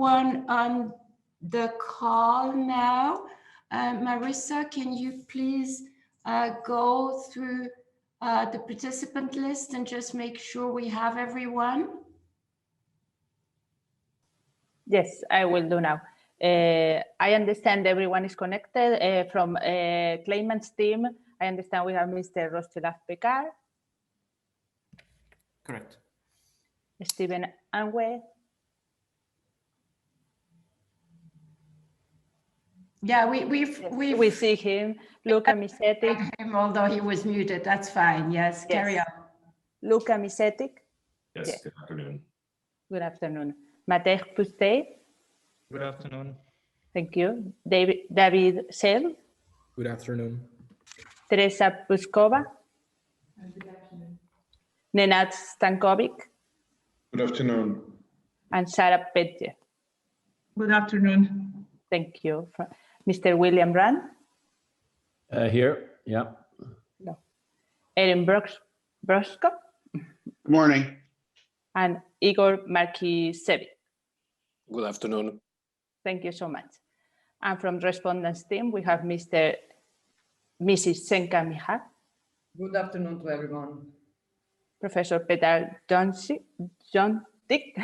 everyone on the call now. Marissa, can you please go through the participant list and just make sure we have everyone? Yes, I will do now. I understand everyone is connected from claimants team. I understand we have Mr. Rostislav Pekar. Correct. Stephen Anwe. Yeah, we see him. Luca Misetic. Although he was muted, that's fine. Yes, carry on. Luca Misetic. Yes, good afternoon. Good afternoon. Matej Puste. Good afternoon. Thank you. David Sel. Good afternoon. Teresa Puskova. Good afternoon. Nenad Stankovic. Good afternoon. And Sarah Petje. Good afternoon. Thank you. Mr. William Rand. Here, yeah. No. Erin Brosko. Good morning. And Igor Markisevic. Good afternoon. Thank you so much. And from respondents team, we have Mrs. Senka Mihak. Good afternoon to everyone. Professor Petar Jontik.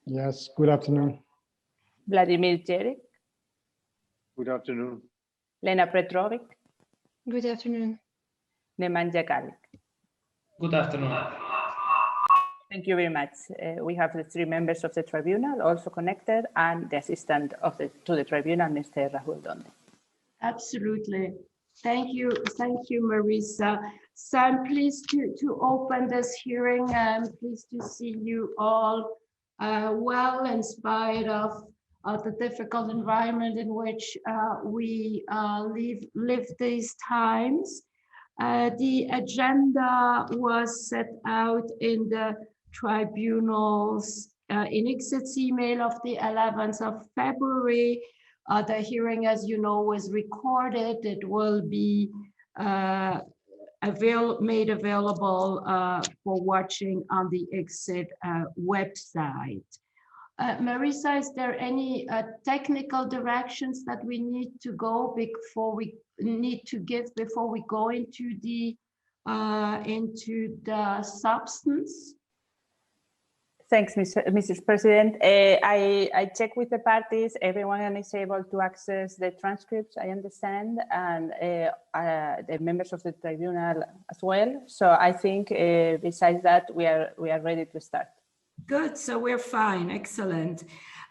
Yes, good afternoon. Vladimir Jeric. Good afternoon. Lena Petrovic. Good afternoon. Neman Jakalik. Good afternoon. Thank you very much. We have the 3 members of the tribunal also connected, and the assistant to the tribunal, Mr. Rahul Donde. Absolutely. Thank you, Marisa. So I'm pleased to open this hearing. I'm pleased to see you all well, in spite of the difficult environment in which we live these times. The agenda was set out in the tribunal's ICSID email of the 11th of February. The hearing, as you know, was recorded. It will be made available for watching on the ICSID website. Marisa, is there any technical directions that we need to go before we go into the substance? Thanks, Mrs. President. I checked with the parties. Everyone is able to access the transcripts, I understand, and the members of the tribunal as well. So I think besides that, we are ready to start. Good, so we're fine, excellent.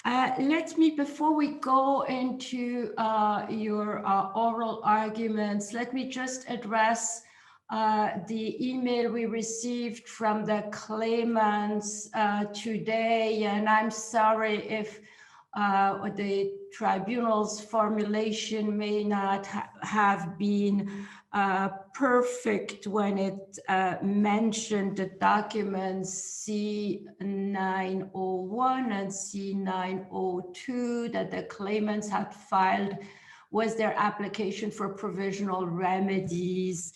Let me, before we go into your oral arguments, let me just address the email we received from the claimants today, and I'm sorry if the tribunal's formulation may not have been perfect when it mentioned the documents C901 and C902 that the claimants had filed was their application for provisional remedies.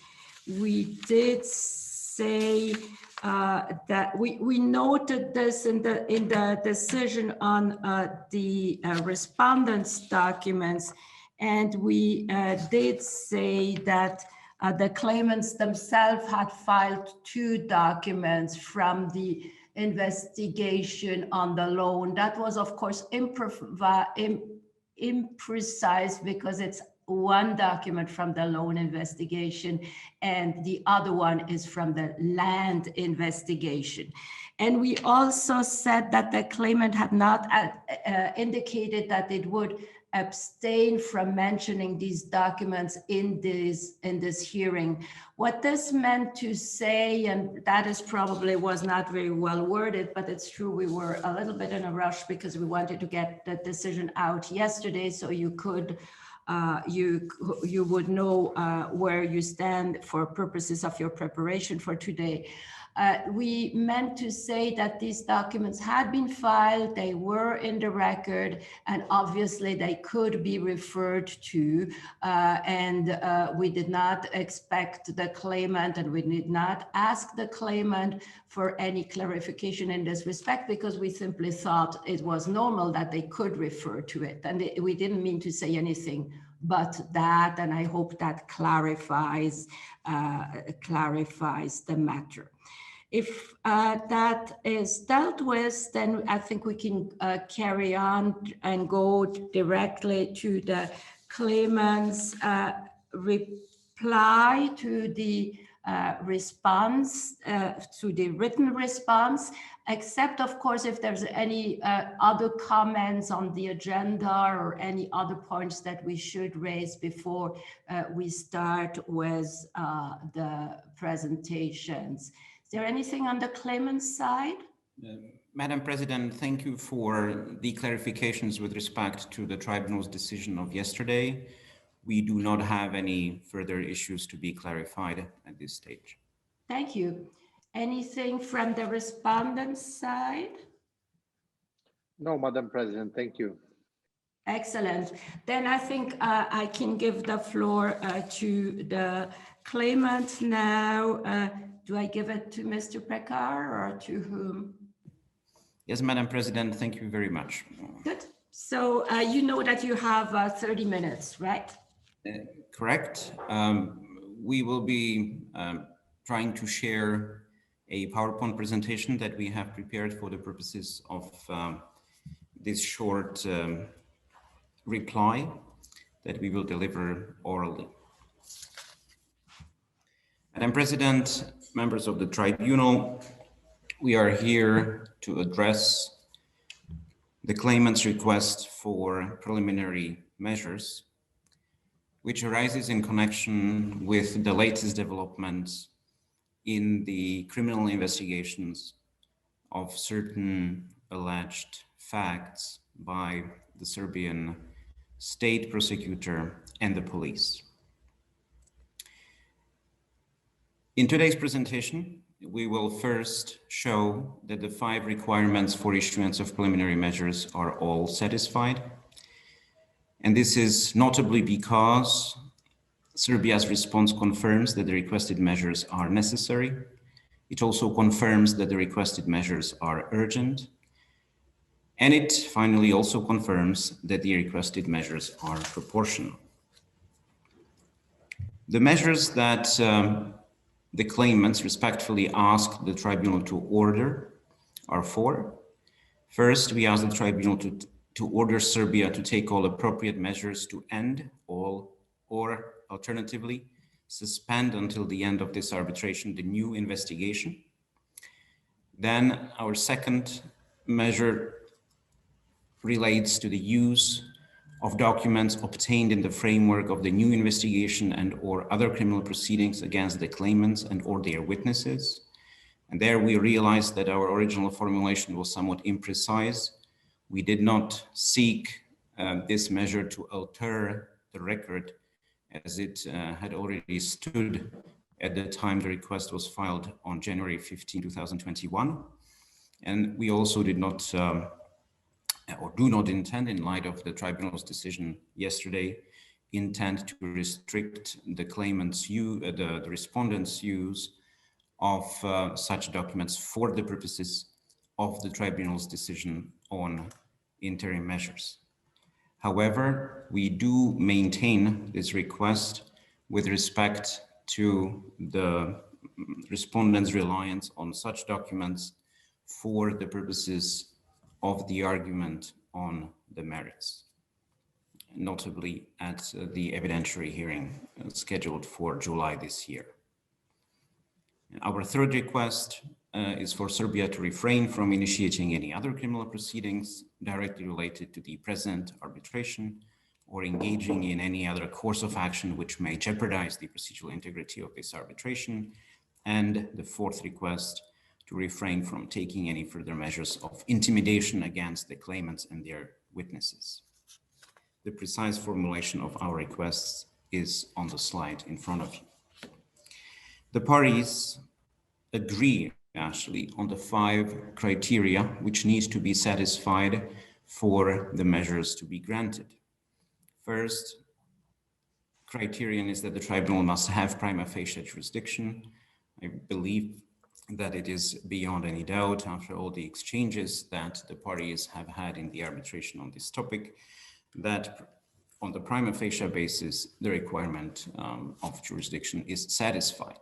We did say that we noted this in the decision on the respondents' documents, and we did say that the claimants themselves had filed 2 documents from the investigation on the loan. That was, of course, imprecise because it's 1 document from the loan investigation and the other one is from the land investigation. And we also said that the claimant had not indicated that it would abstain from mentioning these documents in this hearing. What this meant to say, and that is probably was not very well worded, but it's true, we were a little bit in a rush because we wanted to get the decision out yesterday so you could you would know where you stand for purposes of your preparation for today. We meant to say that these documents had been filed, they were in the record, and obviously they could be referred to. We did not expect the claimant, and we did not ask the claimant for any clarification in this respect, because we simply thought it was normal that they could refer to it. And we didn't mean to say anything but that, and I hope that clarifies the matter. If that is dealt with, then I think we can carry on and go directly to the claimant's reply to the response, to the written response, except of course if there's any other comments on the agenda or any other points that we should raise before we start with the presentations. Is there anything on the claimant's side? Madam President, thank you for the clarifications with respect to the tribunal's decision of yesterday. We do not have any further issues to be clarified at this stage. Thank you. Anything from the respondent's side? No, Madam President, thank you. Excellent. Then I think I can give the floor to the claimant now. Do I give it to Mr. Pekar or to whom? Yes, Madam President, thank you very much. Good. So you know that you have 30 minutes, right? Correct. We will be trying to share a PowerPoint presentation that we have prepared for the purposes of this short reply that we will deliver orally. Madam President, members of the tribunal, we are here to address the claimant's request for preliminary measures, which arises in connection with the latest developments in the criminal investigations of certain alleged facts by the Serbian state prosecutor and the police. In today's presentation, we will first show that the 5 requirements for issuance of preliminary measures are all satisfied. And this is notably because Serbia's response confirms that the requested measures are necessary. It also confirms that the requested measures are urgent. And it finally also confirms that the requested measures are proportional. The measures that the claimants respectfully ask the tribunal to order are 4. First, we ask the tribunal to order Serbia to take all appropriate measures to end all, or alternatively, suspend until the end of this arbitration the new investigation. Then our second measure relates to the use of documents obtained in the framework of the new investigation and or other criminal proceedings against the claimants and or their witnesses. And there we realized that our original formulation was somewhat imprecise. We did not seek this measure to alter the record as it had already stood at the time the request was filed on January 15, 2021. And we also did not or do not intend, in light of the tribunal's decision yesterday, intend to restrict the claimant's the respondent's use of such documents for the purposes of the tribunal's decision on interim measures. However, we do maintain this request with respect to the respondent's reliance on such documents for the purposes of the argument on the merits, notably at the evidentiary hearing scheduled for July this year. Our third request is for Serbia to refrain from initiating any other criminal proceedings directly related to the present arbitration or engaging in any other course of action which may jeopardize the procedural integrity of this arbitration. And the fourth request, to refrain from taking any further measures of intimidation against the claimants and their witnesses. The precise formulation of our requests is on the slide in front of you. The parties agree actually on the 5 criteria which need to be satisfied for the measures to be granted. First criterion is that the tribunal must have prima facie jurisdiction. I believe that it is beyond any doubt, after all the exchanges that the parties have had in the arbitration on this topic, that on the prima facie basis, the requirement of jurisdiction is satisfied.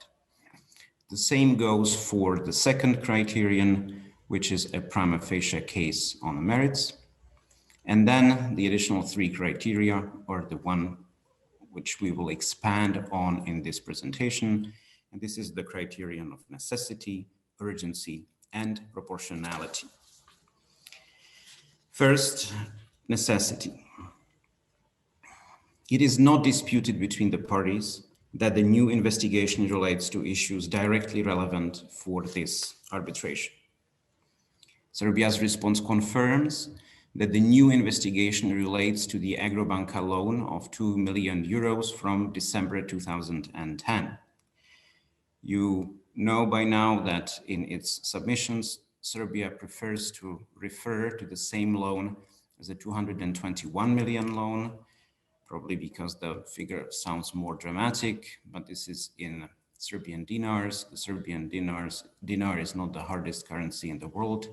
The same goes for the second criterion, which is a prima facie case on the merits. And then the additional 3 criteria are the one which we will expand on in this presentation. And this is the criterion of necessity, urgency, and proportionality. First, necessity. It is not disputed between the parties that the new investigation relates to issues directly relevant for this arbitration. Serbia's response confirms that the new investigation relates to the Agrobanka loan of 2 million euros from December 2010. You know by now that in its submissions, Serbia prefers to refer to the same loan as a 221 million loan, probably because the figure sounds more dramatic, but this is in Serbian dinars. The Serbian dinar is not the hardest currency in the world.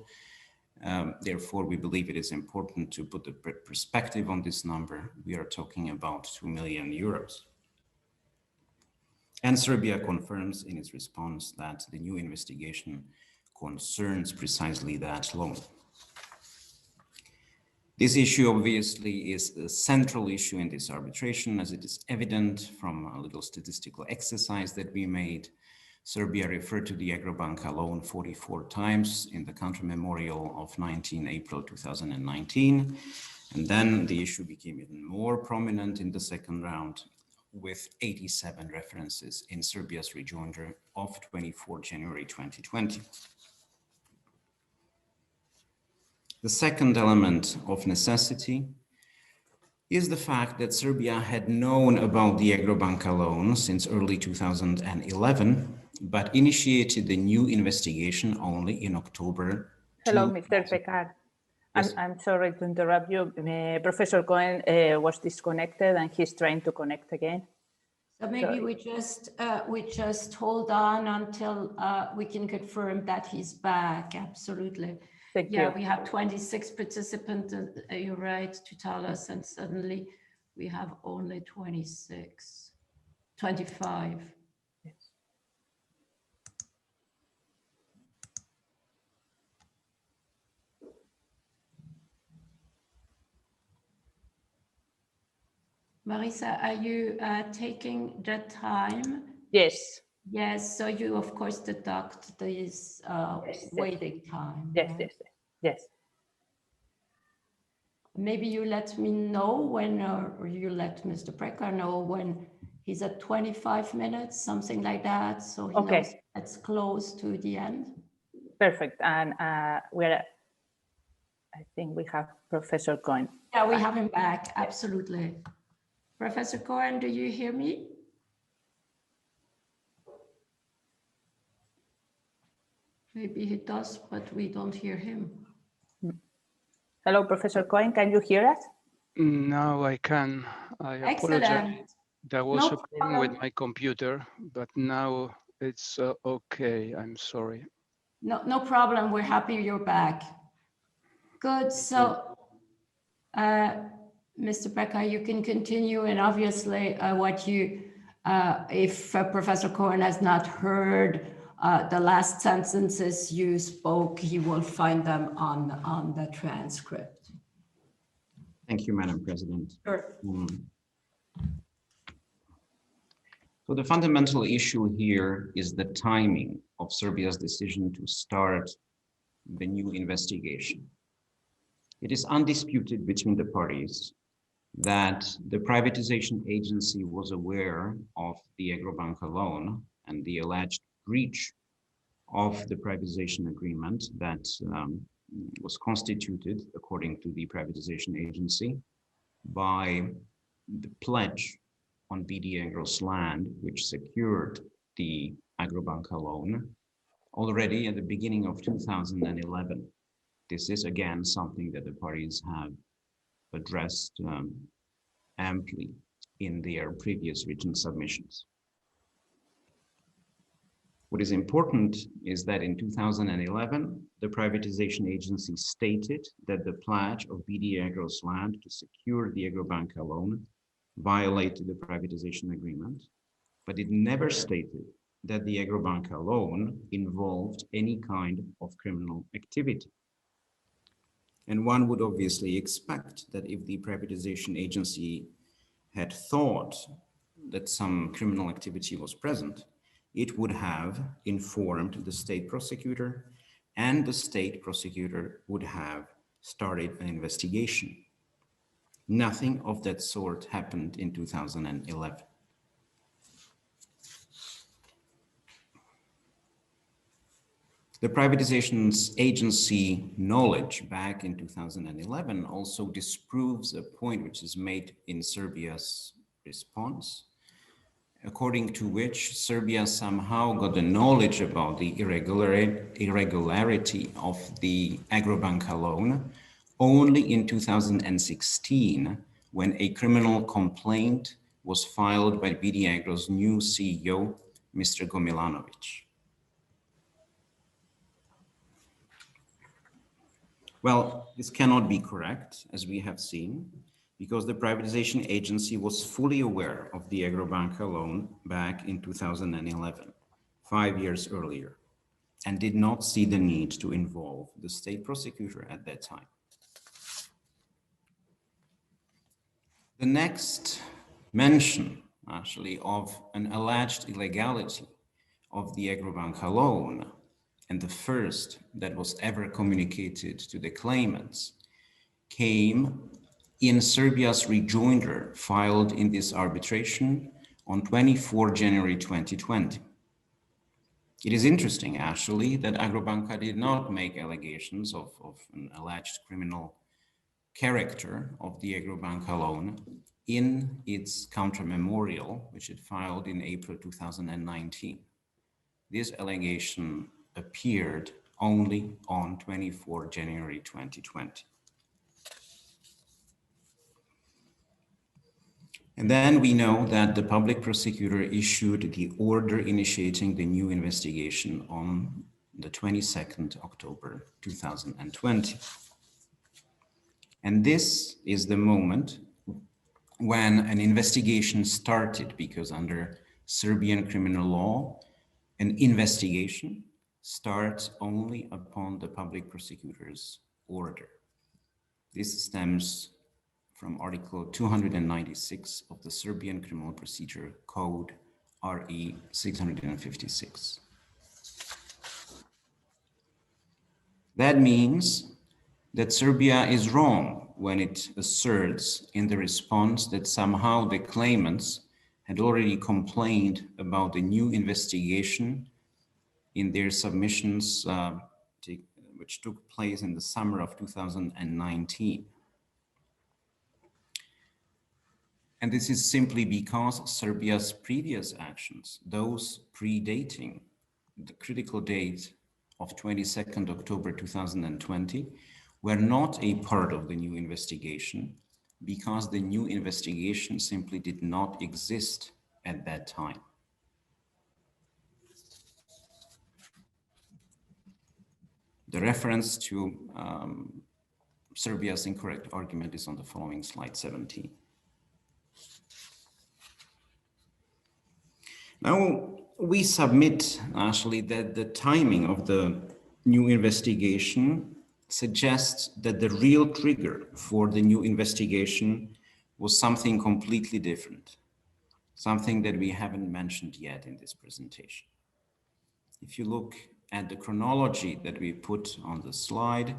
Therefore, we believe it is important to put the perspective on this number. We are talking about 2 million euros. And Serbia confirms in its response that the new investigation concerns precisely that loan. This issue obviously is a central issue in this arbitration, as it is evident from a little statistical exercise that we made. Serbia referred to the Agrobanka loan 44 times in the country memorial of 19 April 2019. And then the issue became even more prominent in the second round, with 87 references in Serbia's rejoinder of 24 January 2020. The second element of necessity is the fact that Serbia had known about the Agrobanka loan since early 2011, but initiated the new investigation only in October. Hello, Mr. Pekar. Yes. I'm sorry to interrupt you. Professor Cohen was disconnected and he's trying to connect again. So maybe we just hold on until we can confirm that he's back. Absolutely. Thank Yeah, you. we have 26 participants, you're right, to tell us, and suddenly we have only 25. Yes. Marisa, are you taking the time? Yes. Yes, so you of course deduct this waiting time. Yes, right? yes, yes. Maybe you let me know when, or you let Mr. Prekar know when he's at 25 minutes, something like that. So he knows it's close to the end. Perfect. And I think we have Professor Cohen. Yeah, we have him back. Absolutely. Professor Cohen, do you hear me? Maybe he does, but we don't hear him. Hello, Professor Cohen, can you hear us? Now I can. I apologize. Excellent. There was No a problem with my computer, but now it's okay. I'm sorry. No problem. We're happy you're back. Good. So, Mr. Pekar, you can continue. And obviously, if Professor Cohen has not heard the last sentences you spoke, he will find them on the transcript. Thank you, Madam President. Sure. So the fundamental issue here is the timing of Serbia's decision to start the new investigation. It is undisputed between the parties that the privatization agency was aware of the Agrobanka loan and the alleged breach of the privatization agreement that was constituted, according to the privatization agency, by the pledge on BD Agro's land, which secured the Agrobanka loan, already at the beginning of 2011. This is again something that the parties have addressed amply in their previous written submissions. What is important is that in 2011, the privatization agency stated that the pledge of BD Agro's land to secure the Agrobanca loan violated the privatization agreement, but it never stated that the Agrobanca loan involved any kind of criminal activity. And one would obviously expect that if the privatization agency had thought that some criminal activity was present, it would have informed the state prosecutor, and the state prosecutor would have started an investigation. Nothing of that sort happened in 2011. The privatization agency knowledge back in 2011 also disproves a point which is made in Serbia's response, according to which Serbia somehow got the knowledge about the irregularity of the Agrobanca loan only in 2016, when a criminal complaint was filed by BD Agro's new CEO, Mr. Gomilanovic. Well, this cannot be correct, as we have seen, because the privatization agency was fully aware of the Agrobanca loan back in 2011, 5 years earlier, and did not see the need to involve the state prosecutor at that time. The next mention, actually, of an alleged illegality of the Agrobanca loan, and the first that was ever communicated to the claimants, came in Serbia's rejoinder filed in this arbitration on 24 January 2020. It is interesting, actually, that Agrobanca did not make allegations of an alleged criminal character of the Agrobanca loan in its counter-memorial, which it filed in April 2019. This allegation appeared only on 24 January 2020. And then we know that the public prosecutor issued the order initiating the new investigation on the 22nd October 2020. And this is the moment when an investigation started, because under Serbian criminal law, an investigation starts only upon the public prosecutor's order. This stems from Article 296 of the Serbian Criminal Procedure Code, RE 656. That means that Serbia is wrong when it asserts in the response that somehow the claimants had already complained about the new investigation in their submissions, which took place in the summer of 2019. And this is simply because Serbia's previous actions, those predating the critical date of 22nd October 2020, were not a part of the new investigation, because the new investigation simply did not exist at that time. The reference to Serbia's incorrect argument is on the following slide 17. Now, we submit, actually, that the timing of the new investigation suggests that the real trigger for the new investigation was something completely different, something that we haven't mentioned yet in this presentation. If you look at the chronology that we put on the slide,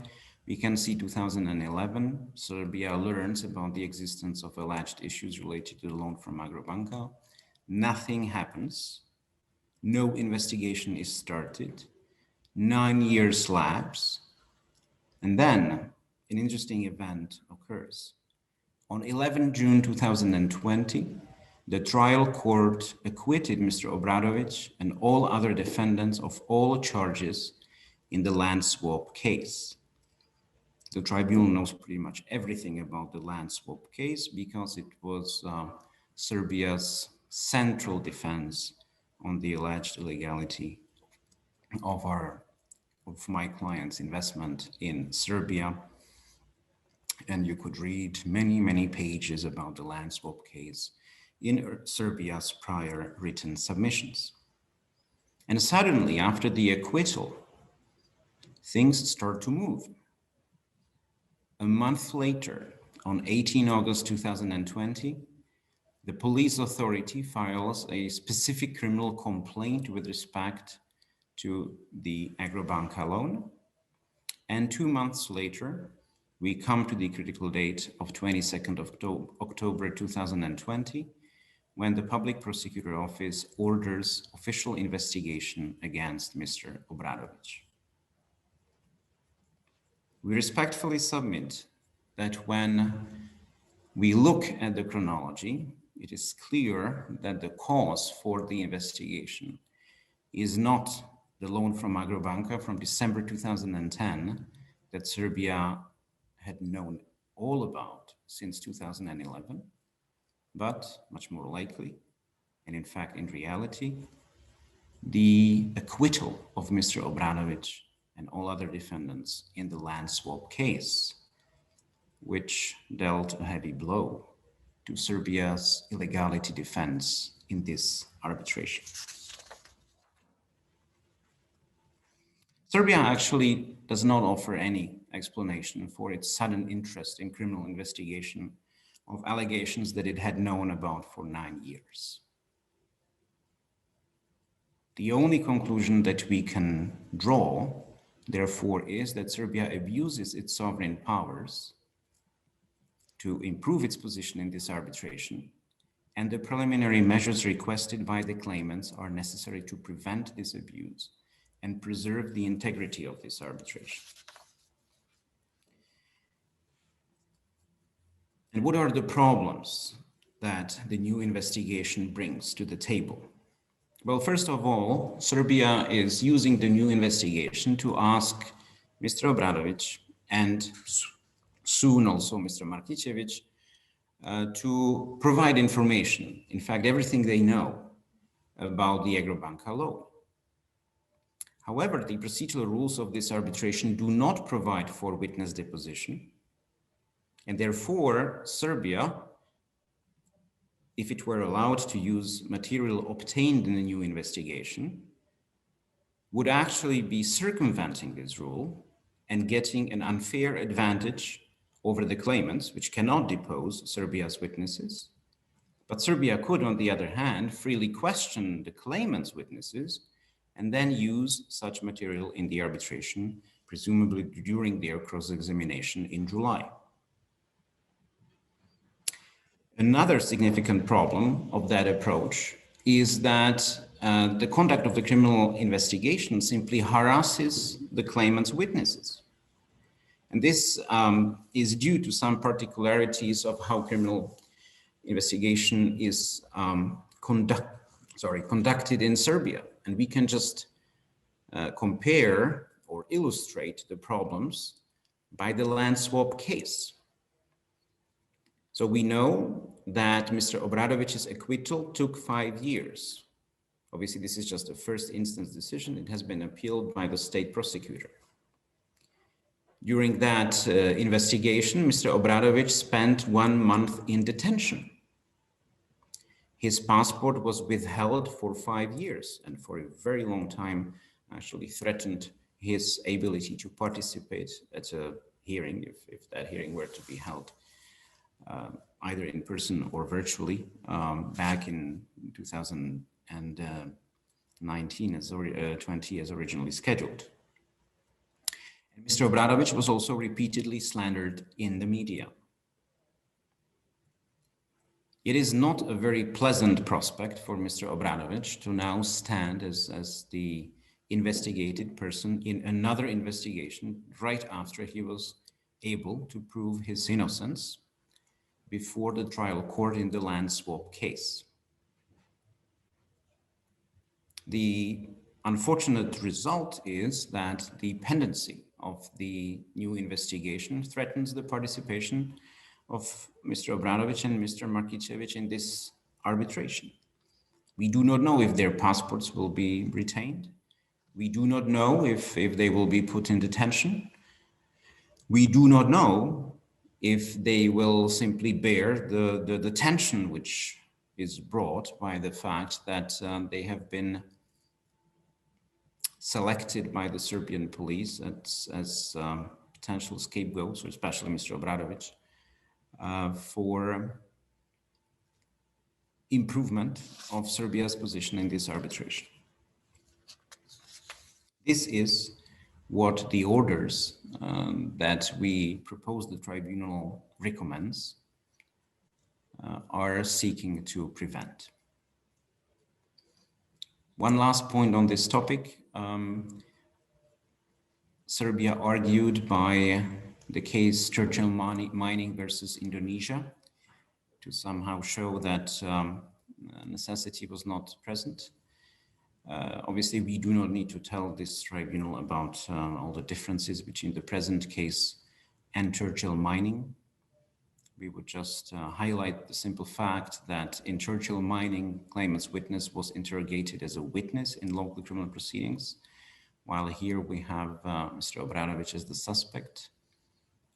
we can see 2011, Serbia learns about the existence of alleged issues related to the loan from Agrobanca. Nothing happens. No investigation is started. 9 years lapse. And then an interesting event occurs. On 11 June 2020, the trial court acquitted Mr. Obradović and all other defendants of all charges in the land swap case. The tribunal knows pretty much everything about the land swap case because it was Serbia's central defense on the alleged illegality of my client's investment in Serbia. And you could read many, many pages about the land swap case in Serbia's prior written submissions. And suddenly, after the acquittal, things start to move. A month later, on 18 August 2020, the police authority files a specific criminal complaint with respect to the Agrobanka loan. And 2 months later, we come to the critical date of 22nd of October 2020, when the Public Prosecutor Office orders official investigation against Mr. Obradović. We respectfully submit that when we look at the chronology, it is clear that the cause for the investigation is not the loan from Agrobanka from December 2010 that Serbia had known all about since 2011, but much more likely, and in fact, in reality, the acquittal of Mr. Obradović and all other defendants in the land swap case, which dealt a heavy blow to Serbia's illegality defense in this arbitration. Serbia actually does not offer any explanation for its sudden interest in criminal investigation of allegations that it had known about for 9 years. The only conclusion that we can draw, therefore, is that Serbia abuses its sovereign powers to improve its position in this arbitration, and the preliminary measures requested by the claimants are necessary to prevent this abuse and preserve the integrity of this arbitration. And what are the problems that the new investigation brings to the table? Well, first of all, Serbia is using the new investigation to ask Mr. Obradović and soon also Mr. Markicević to provide information, in fact, everything they know about the Agrobanka loan. However, the procedural rules of this arbitration do not provide for witness deposition, and therefore Serbia, if it were allowed to use material obtained in the new investigation, would actually be circumventing this rule and getting an unfair advantage over the claimants, which cannot depose Serbia's witnesses. But Serbia could, on the other hand, freely question the claimants' witnesses and then use such material in the arbitration, presumably during their cross-examination in July. Another significant problem of that approach is that the conduct of the criminal investigation simply harasses the claimant's witnesses. And this is due to some particularities of how criminal investigation is conducted in Serbia. And we can just compare or illustrate the problems by the land swap case. So we know that Mr. Obradovic's acquittal took 5 years. Obviously, this is just a first instance decision. It has been appealed by the state prosecutor. During that investigation, Mr. Obradović spent 1 month in detention. His passport was withheld for 5 years and for a very long time actually threatened his ability to participate at a hearing, if that hearing were to be held either in person or virtually back in 2019 as originally scheduled. And Mr. Obradović was also repeatedly slandered in the media. It is not a very pleasant prospect for Mr. Obradović to now stand as the investigated person in another investigation right after he was able to prove his innocence before the trial court in the land swap case. The unfortunate result is that the pendency of the new investigation threatens the participation of Mr. Obradović and Mr. Markicevic in this arbitration. We do not know if their passports will be retained. We do not know if they will be put in detention. We do not know if they will simply bear the tension which is brought by the fact that they have been selected by the Serbian police as potential scapegoats, or especially Mr. Obradović, for improvement of Serbia's position in this arbitration. This is what the orders that we propose the tribunal recommends are seeking to prevent. One last point on this topic. Serbia argued by the case Churchill Mining versus Indonesia to somehow show that necessity was not present. Obviously, we do not need to tell this tribunal about all the differences between the present case and Churchill Mining. We would just highlight the simple fact that in Churchill Mining, claimant's witness was interrogated as a witness in local criminal proceedings, while here we have Mr. Obradović as the suspect.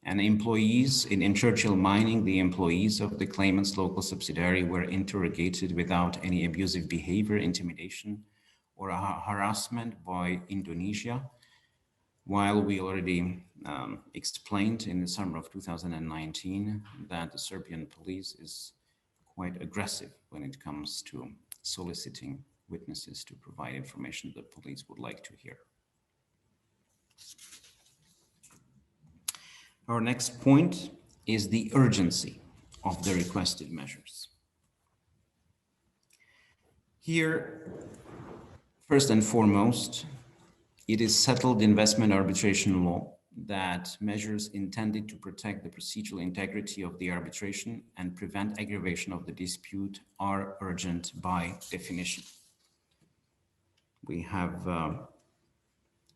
And employees in Churchill Mining, the employees of the claimant's local subsidiary were interrogated without any abusive behavior, intimidation, or harassment by Indonesia, while we already explained in the summer of 2019 that the Serbian police is quite aggressive when it comes to soliciting witnesses to provide information the police would like to hear. Our next point is the urgency of the requested measures. Here, first and foremost, it is settled investment arbitration law that measures intended to protect the procedural integrity of the arbitration and prevent aggravation of the dispute are urgent by definition. We have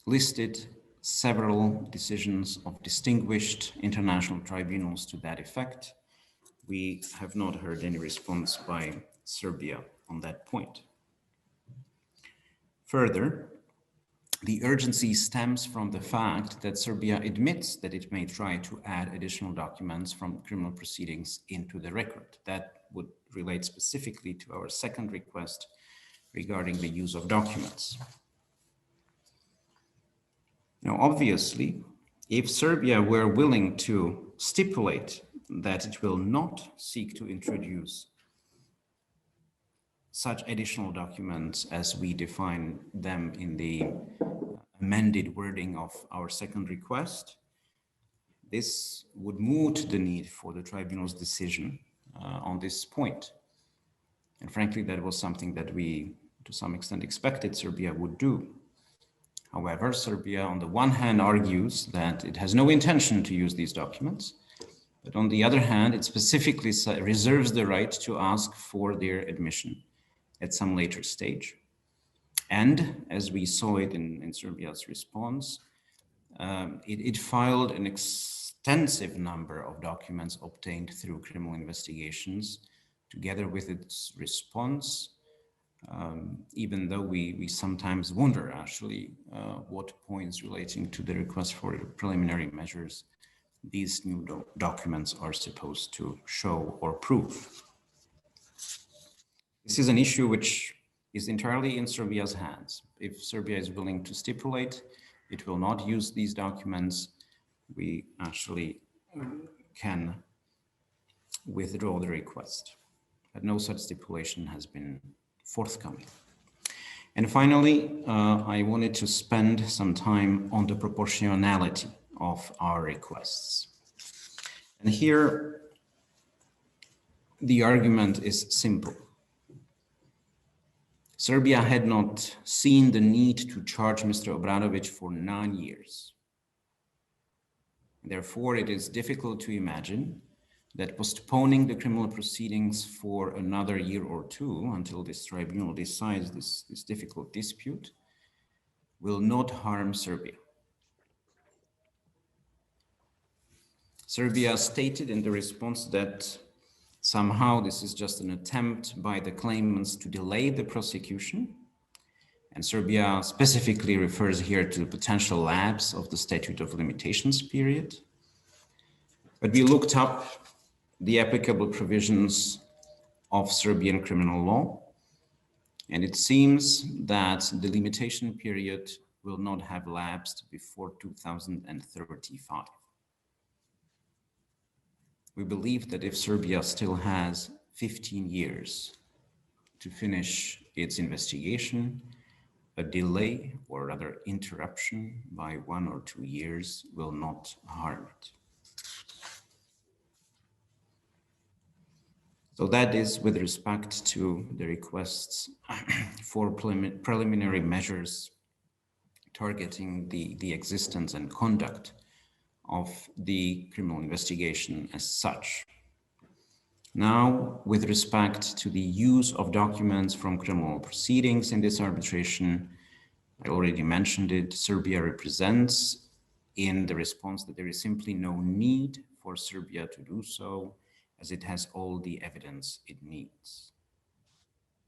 listed several decisions of distinguished international tribunals to that effect. We have not heard any response by Serbia on that point. Further, the urgency stems from the fact that Serbia admits that it may try to add additional documents from criminal proceedings into the record. That would relate specifically to our second request regarding the use of documents. Now, obviously, if Serbia were willing to stipulate that it will not seek to introduce such additional documents as we define them in the amended wording of our second request, this would moot the need for the tribunal's decision on this point. And frankly, that was something that we, to some extent, expected Serbia would do. However, Serbia, on the one hand, argues that it has no intention to use these documents, but on the other hand, it specifically reserves the right to ask for their admission at some later stage. And as we saw it in Serbia's response, it filed an extensive number of documents obtained through criminal investigations together with its response, even though we sometimes wonder actually what points relating to the request for preliminary measures these new documents are supposed to show or prove. This is an issue which is entirely in Serbia's hands. If Serbia is willing to stipulate it will not use these documents, we actually can withdraw the request. But no such stipulation has been forthcoming. And finally, I wanted to spend some time on the proportionality of our requests. And here, the argument is simple. Serbia had not seen the need to charge Mr. Obradović for 9 years. Therefore, it is difficult to imagine that postponing the criminal proceedings for another year or two until this tribunal decides this difficult dispute will not harm Serbia. Serbia stated in the response that somehow this is just an attempt by the claimants to delay the prosecution. And Serbia specifically refers here to the potential lapse of the statute of limitations period. But we looked up the applicable provisions of Serbian criminal law, and it seems that the limitation period will not have lapsed before 2035. We believe that if Serbia still has 15 years to finish its investigation, a delay, or rather interruption by 1 or 2 years, will not harm it. So that is with respect to the requests for preliminary measures targeting the existence and conduct of the criminal investigation as such. Now, with respect to the use of documents from criminal proceedings in this arbitration, I already mentioned it, Serbia represents in the response that there is simply no need for Serbia to do so, as it has all the evidence it needs.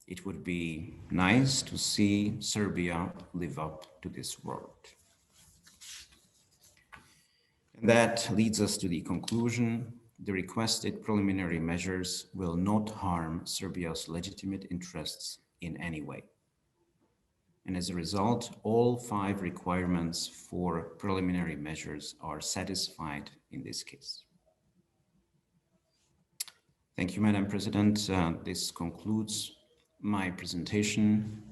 It would be nice to see Serbia live up to this word. And that leads us to the conclusion. The requested preliminary measures will not harm Serbia's legitimate interests in any way. And as a result, all 5 requirements for preliminary measures are satisfied in this case. Thank you, Madam President. This concludes my presentation.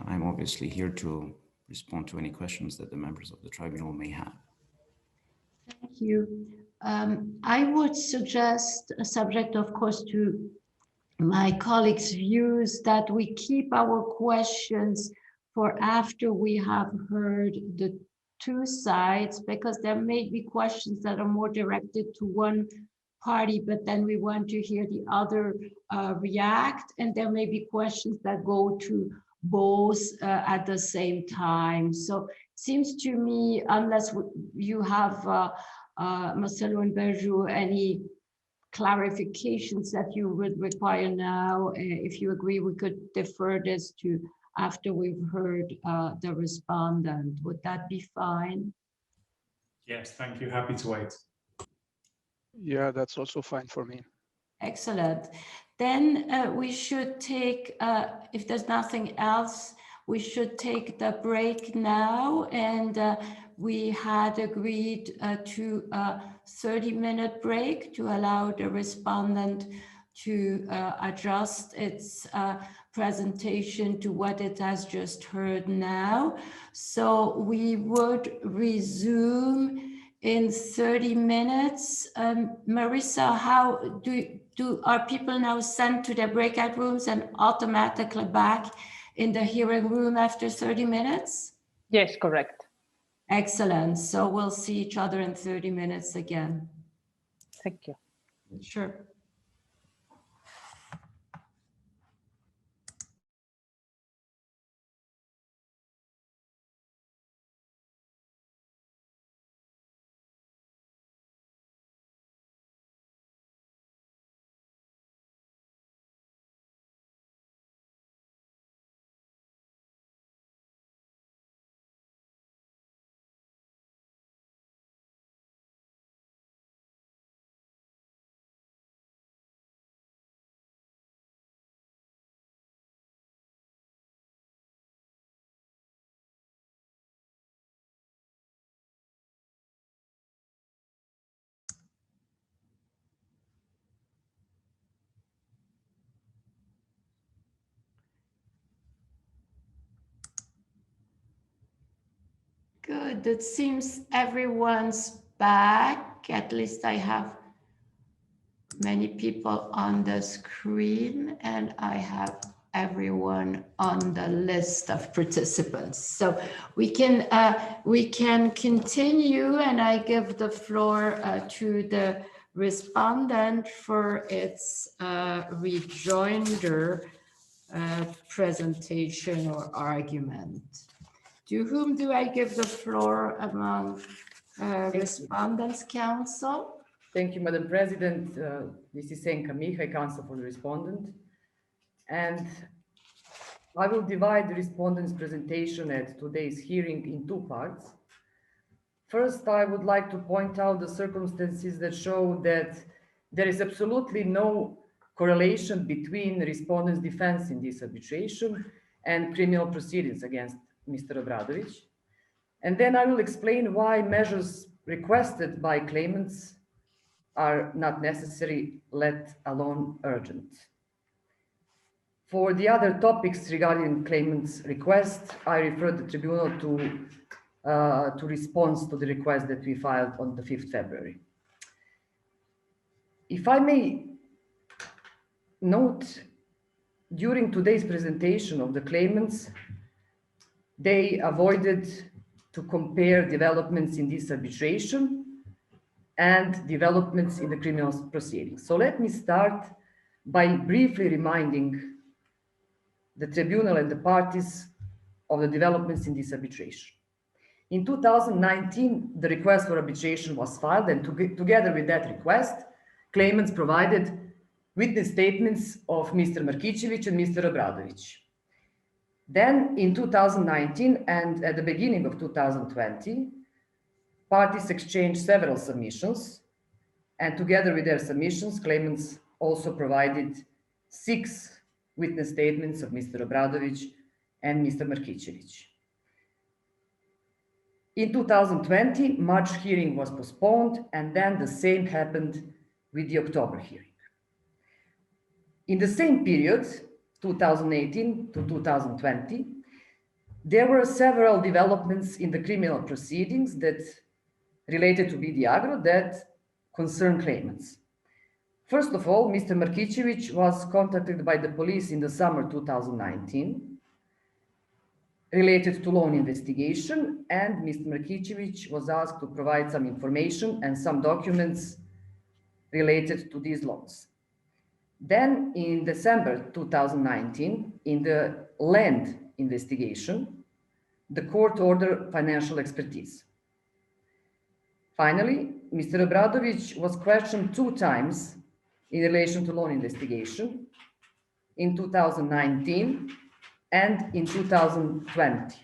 I'm obviously here to respond to any questions that the members of the tribunal may have. Thank you. I would suggest, subject of course to my colleagues' views, that we keep our questions for after we have heard the 2 sides, because there may be questions that are more directed to one party, but then we want to hear the other react, and there may be questions that go to both at the same time. So it seems to me, unless you have Marcelo and Berju, any clarifications that you would require now, if you agree, we could defer this to after we've heard the respondent. Would that be fine? Yes, thank you. Happy to wait. Yeah, that's also fine for me. Excellent. Then we should take, if there's nothing else, we should take the break now. And we had agreed to a 30-minute break to allow the respondent to adjust its presentation to what it has just heard now. So we would resume in 30 minutes. Marissa, how are people now sent to their breakout rooms and automatically back in the hearing room after 30 minutes? Yes, correct. Excellent. So we'll see each other in 30 minutes again. Thank you. Sure. Good. It seems everyone's back. At least I have many people on the screen, and I have everyone on the list of participants. So we can continue, and I give the floor to the respondent for its rejoinder presentation or argument. To whom do I give the floor among respondents, counsel? Thank you, Madam President. This is Senka Mihaj, counsel for the respondent. And I will divide the respondent's presentation at today's hearing in two parts. First, I would like to point out the circumstances that show that there is absolutely no correlation between the respondent's defense in this arbitration and criminal proceedings against Mr. Obradović. And then I will explain why measures requested by claimants are not necessary, let alone urgent. For the other topics regarding claimants' request, I refer the tribunal to response to the request that we filed on the 5th February. If I may note, during today's presentation of the claimants, they avoided to compare developments in this arbitration and developments in the criminal proceedings. So let me start by briefly reminding the tribunal and the parties of the developments in this arbitration. In 2019, the request for arbitration was filed, and together with that request, claimants provided witness statements of Mr. Markicevic and Mr. Obradović. Then in 2019 and at the beginning of 2020, parties exchanged several submissions, and together with their submissions, claimants also provided 6 witness statements of Mr. Obradović and Mr. Markicevic. In 2020, March hearing was postponed, and then the same happened with the October hearing. In the same period, 2018 to 2020, there were several developments in the criminal proceedings that related to BD Agro that concern claimants. First of all, Mr. Markicevic was contacted by the police in the summer 2019 related to loan investigation, and Mr. Markicevic was asked to provide some information and some documents related to these loans. Then in December 2019, in the land investigation, the court ordered financial expertise. Finally, Mr. Obradović was questioned 2 times in relation to loan investigation in 2019 and in 2020.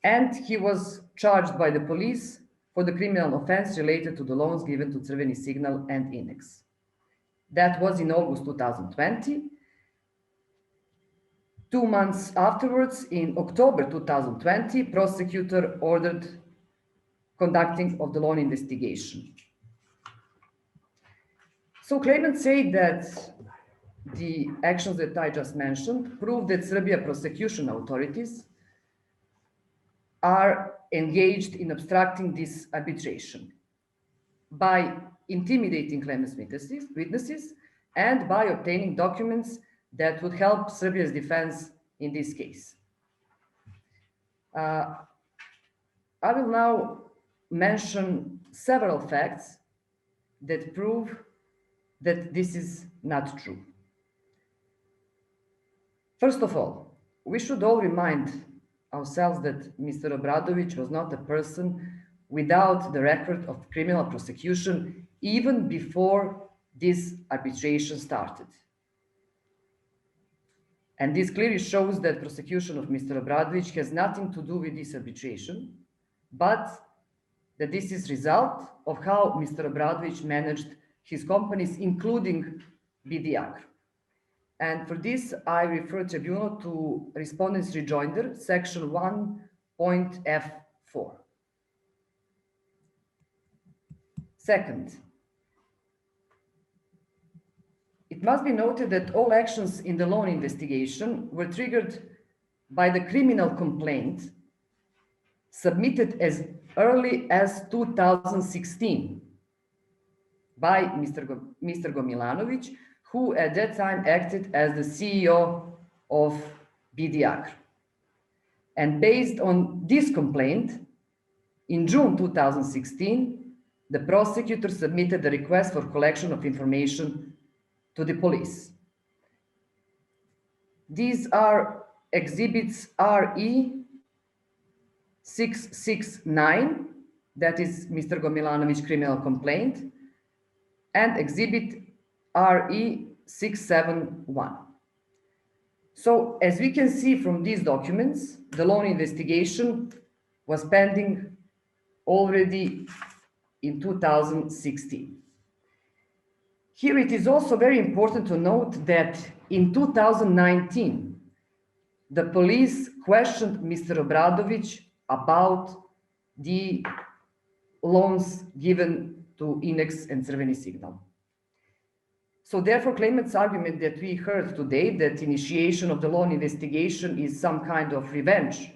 And he was charged by the police for the criminal offense related to the loans given to Crveni Signal and Index. That was in August 2020. 2 months afterwards, in October 2020, prosecutor ordered conducting of the loan investigation. So claimants say that the actions that I just mentioned prove that Serbia prosecution authorities are engaged in obstructing this arbitration by intimidating claimants' witnesses and by obtaining documents that would help Serbia's defense in this case. I will now mention several facts that prove that this is not true. First of all, we should all remind ourselves that Mr. Obradović was not a person without the record of criminal prosecution even before this arbitration started. And this clearly shows that prosecution of Mr. Obradović has nothing to do with this arbitration, but that this is result of how Mr. Obradović managed his companies, including BD Agro. And for this, I refer tribunal to respondent's rejoinder, section 1.F4. Second, it must be noted that all actions in the loan investigation were triggered by the criminal complaint submitted as early as 2016 by Mr. Gomilanović, who at that time acted as the CEO of BD Agro. And based on this complaint, in June 2016, the prosecutor submitted a request for collection of information to the police. These are exhibits RE 669, that is Mr. Gomilanović criminal complaint, and exhibit RE 671. So as we can see from these documents, the loan investigation was pending already in 2016. Here it is also very important to note that in 2019, the police questioned Mr. Obradović about the loans given to Inex and Crveni Signal. So therefore, claimant's argument that we heard today that initiation of the loan investigation is some kind of revenge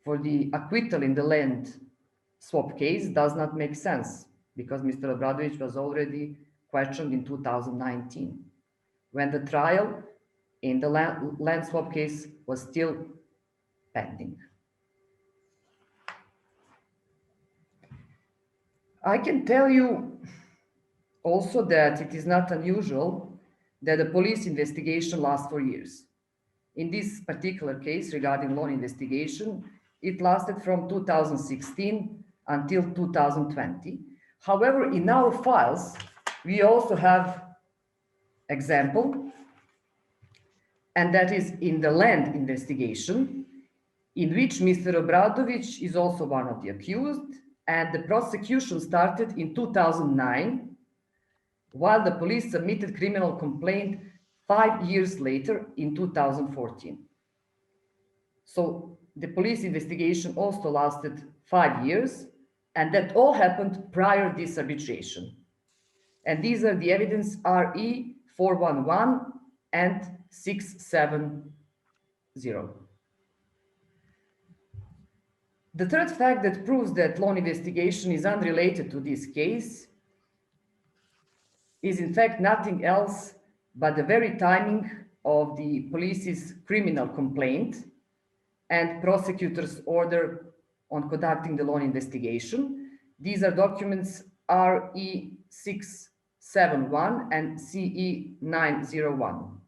for the acquittal in the land swap case does not make sense, because Mr. Obradović was already questioned in 2019, when the trial in the land swap case was still pending. I can tell you also that it is not unusual that a police investigation lasts for years. In this particular case regarding loan investigation, it lasted from 2016 until 2020. However, in our files, we also have example, and that is in the land investigation, in which Mr. Obradović is also one of the accused, and the prosecution started in 2009, while the police submitted criminal complaint 5 years later in 2014. So the police investigation also lasted 5 years, and that all happened prior to this arbitration. And these are the evidence RE 411 and 670. The third fact that proves that loan investigation is unrelated to this case is in fact nothing else but the very timing of the police's criminal complaint and prosecutor's order on conducting the loan investigation. These are documents RE 671 and CE 901.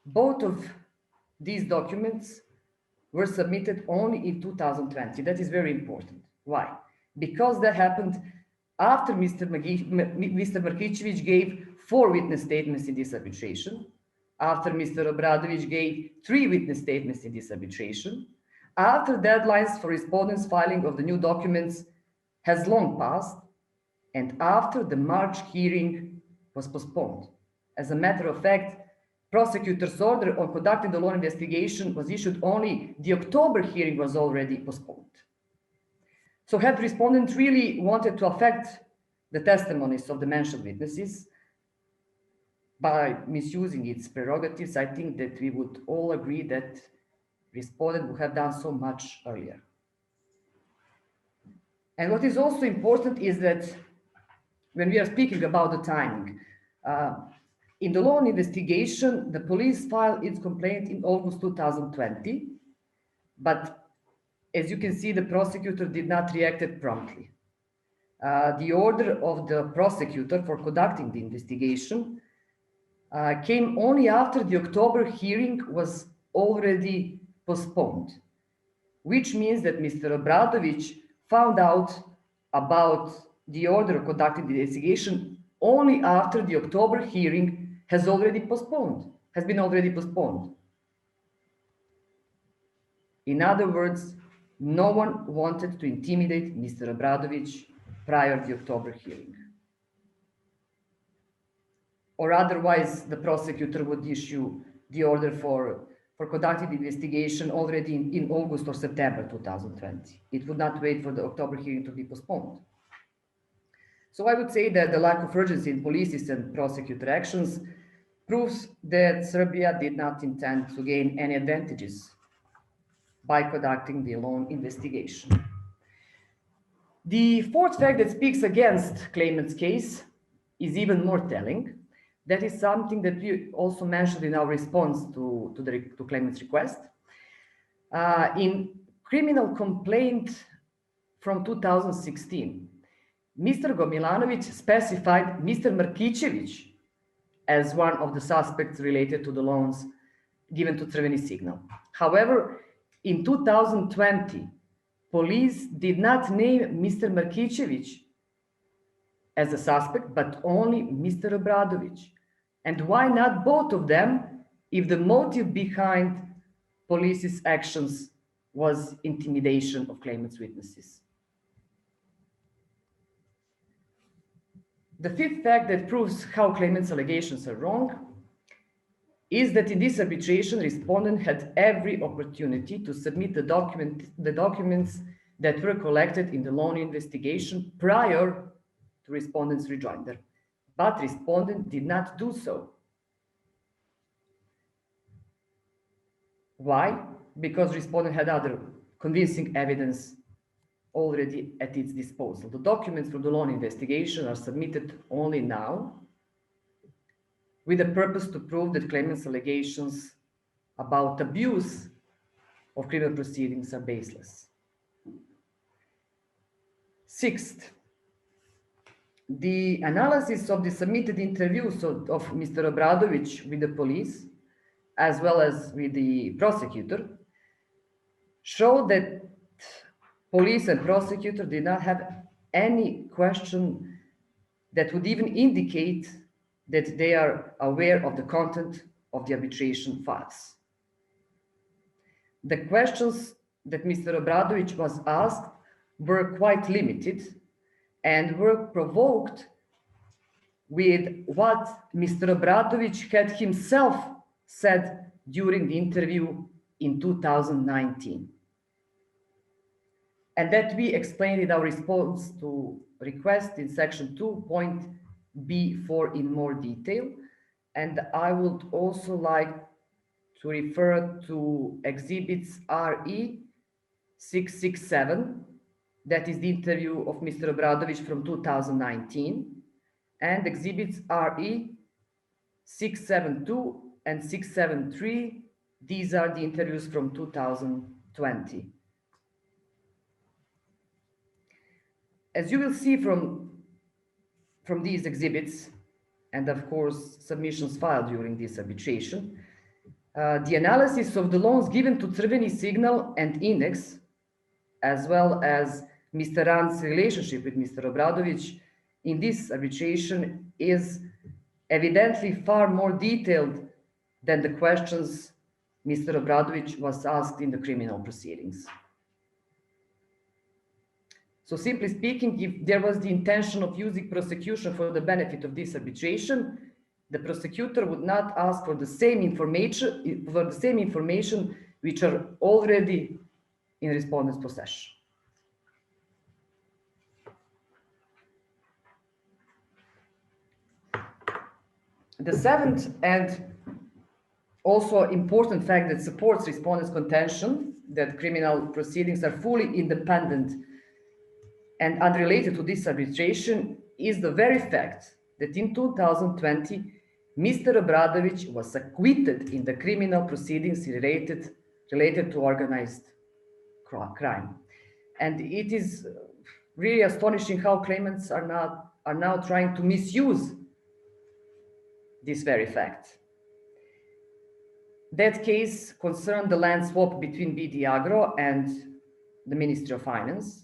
Both of these documents were submitted only in 2020. That is very important. Why? Because that happened after Mr. Markicević gave 4 witness statements in this arbitration, after Mr. Obradović gave 3 witness statements in this arbitration, after deadlines for respondents' filing of the new documents has long passed, and after the March hearing was postponed. As a matter of fact, prosecutor's order on conducting the loan investigation was issued only, the October hearing was already postponed. So had respondent really wanted to affect the testimonies of the mentioned witnesses by misusing its prerogatives, I think that we would all agree that respondent would have done so much earlier. And what is also important is that when we are speaking about the timing, in the loan investigation, the police filed its complaint in August 2020, but as you can see, the prosecutor did not react promptly. The order of the prosecutor for conducting the investigation came only after the October hearing was already postponed, which means that Mr. Obradović found out about the order of conducting the investigation only after the October hearing has been already postponed. In other words, no one wanted to intimidate Mr. Obradović prior to the October hearing. Or otherwise, the prosecutor would issue the order for conducting the investigation already in August or September 2020. It would not wait for the October hearing to be postponed. So I would say that the lack of urgency in police's and prosecutor actions proves that Serbia did not intend to gain any advantages by conducting the loan investigation. The fourth fact that speaks against claimant's case is even more telling. That is something that we also mentioned in our response to claimant's request. In criminal complaint from 2016, Mr. Gomilanovic specified Mr. Markicevic as one of the suspects related to the loans given to Crveni Signal. However, in 2020, police did not name Mr. Markicevic as a suspect, but only Mr. Obradovic. And why not both of them if the motive behind police's actions was intimidation of claimant's witnesses? The fifth fact that proves how claimant's allegations are wrong is that in this arbitration, respondent had every opportunity to submit the documents that were collected in the loan investigation prior to respondent's rejoinder, but respondent did not do so. Why? Because respondent had other convincing evidence already at its disposal. The documents from the loan investigation are submitted only now with the purpose to prove that claimant's allegations about abuse of criminal proceedings are baseless. Sixth, the analysis of the submitted interviews of Mr. Obradovic with the police, as well as with the prosecutor, show that police and prosecutor did not have any question that would even indicate that they are aware of the content of the arbitration files. The questions that Mr. Obradovic was asked were quite limited and were provoked with what Mr. Obradovic had himself said during the interview in 2019. And that we explained in our response to request in section 2.b4 in more detail. And I would also like to refer to exhibits RE 667, that is the interview of Mr. Obradovic from 2019, and exhibits RE 672 and 673. These are the interviews from 2020. As you will see from these exhibits, and of course, submissions filed during this arbitration, the analysis of the loans given to Crveni Signal and Index, as well as Mr. Rand's relationship with Mr. Obradovic in this arbitration is evidently far more detailed than the questions Mr. Obradovic was asked in the criminal proceedings. So simply speaking, if there was the intention of using prosecution for the benefit of this arbitration, the prosecutor would not ask for the same information, which are already in respondent's possession. The seventh and also important fact that supports respondent's contention that criminal proceedings are fully independent and unrelated to this arbitration is the very fact that in 2020, Mr. Obradovic was acquitted in the criminal proceedings related to organized crime. And it is really astonishing how claimants are now trying to misuse this very fact. That case concerned the land swap between BD Agro and the Ministry of Finance.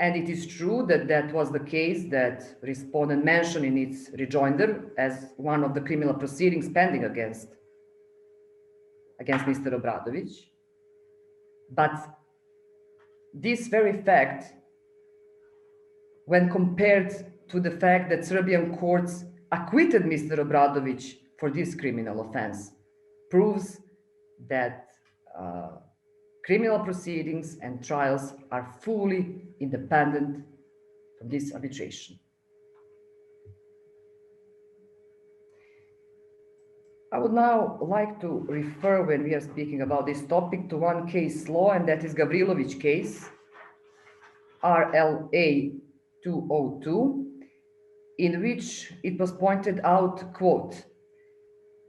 And it is true that that was the case that respondent mentioned in its rejoinder as one of the criminal proceedings pending against Mr. Obradovic. But this very fact, when compared to the fact that Serbian courts acquitted Mr. Obradovic for this criminal offense, proves that criminal proceedings and trials are fully independent from this arbitration. I would now like to refer, when we are speaking about this topic, to one case law, and that is Gavrilovic case, RLA 202, in which it was pointed out, quote,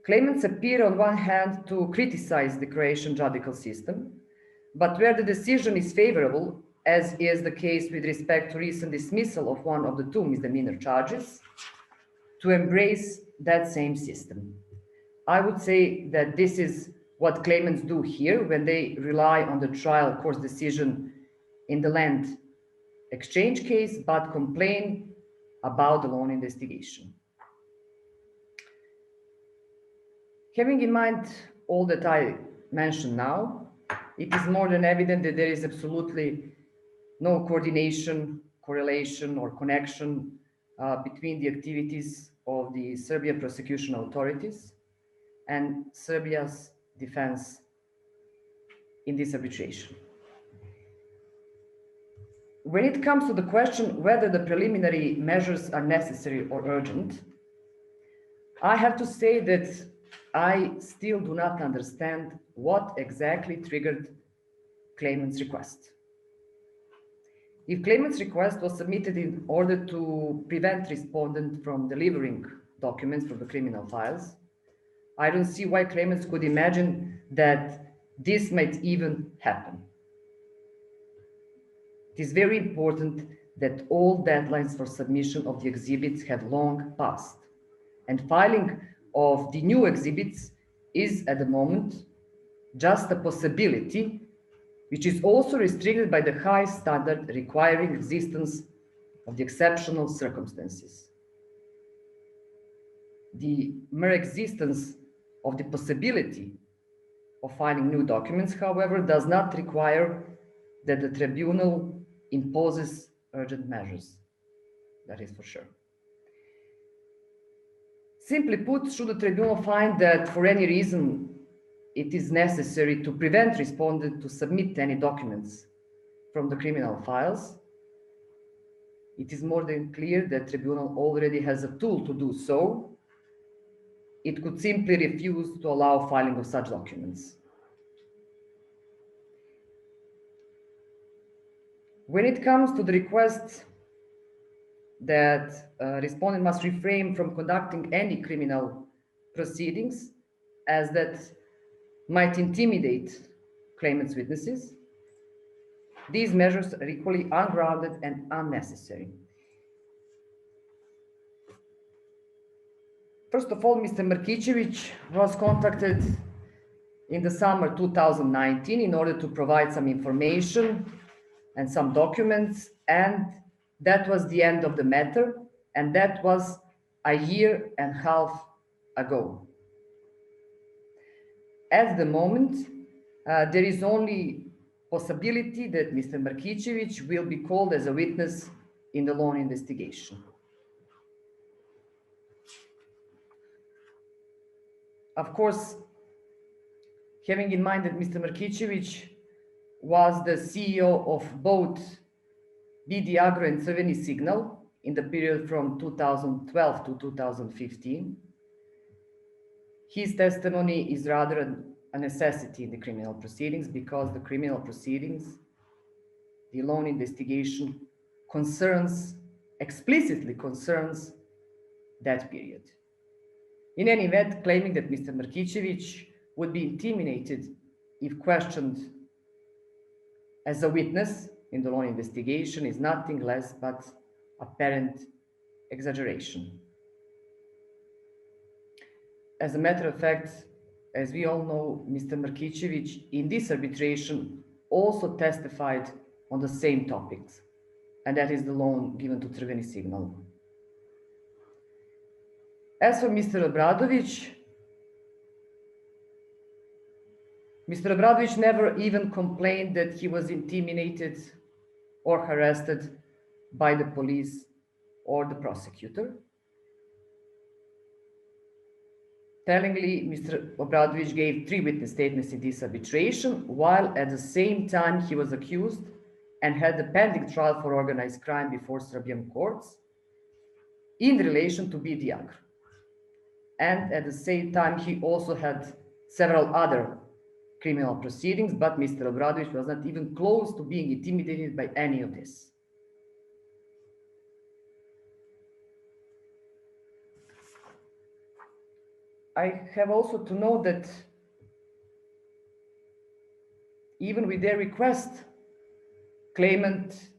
claimants appear on one hand to criticize the Croatian judicial system, but where the decision is favorable as is the case with respect to recent dismissal of one of the 2 misdemeanor charges, to embrace that same system. I would say that this is what claimants do here when they rely on the trial court's decision in the land exchange case, but complain about the loan investigation. Having in mind all that I mentioned now, it is more than evident that there is absolutely no coordination, correlation, or connection between the activities of the Serbia prosecution authorities and Serbia's defense in this arbitration. When it comes to the question whether the preliminary measures are necessary or urgent, I have to say that I still do not understand what exactly triggered claimant's request. If claimant's request was submitted in order to prevent respondent from delivering documents from the criminal files, I don't see why claimants could imagine that this might even happen. It is very important that all deadlines for submission of the exhibits have long passed, and filing of the new exhibits is at the moment just a possibility, which is also restricted by the high standard requiring existence of the exceptional circumstances. The mere existence of the possibility of filing new documents, however, does not require that the tribunal imposes urgent measures. That is for sure. Simply put, should the tribunal find that for any reason it is necessary to prevent respondent to submit any documents from the criminal files, it is more than clear that tribunal already has a tool to do so. It could simply refuse to allow filing of such documents. When it comes to the request that respondent must refrain from conducting any criminal proceedings as that might intimidate claimant's witnesses, these measures are equally ungrounded and unnecessary. First of all, Mr. Markicevic was contacted in the summer 2019 in order to provide some information and some documents, and that was the end of the matter, and that was a year and a half ago. At the moment, there is only possibility that Mr. Markicevic will be called as a witness in the loan investigation. Of course, having in mind that Mr. Markicevic was the CEO of both BD Agro and Crveni Signal in the period from 2012 to 2015, his testimony is rather a necessity in the criminal proceedings, because the criminal proceedings, the loan investigation, explicitly concerns that period. In any event, claiming that Mr. Markicevic would be intimidated if questioned as a witness in the loan investigation is nothing less but apparent exaggeration. As a matter of fact, as we all know, Mr. Markicevic in this arbitration also testified on the same topics, and that is the loan given to Crveni Signal. As for Mr. Obradović never even complained that he was intimidated or harassed by the police or the prosecutor. Tellingly, Mr. Obradović gave 3 witness statements in this arbitration, while at the same time he was accused and had a pending trial for organized crime before Serbian courts in relation to BD Agro. And at the same time, he also had several other criminal proceedings, but Mr. Obradović was not even close to being intimidated by any of this. I have also to note that even with their request, claimant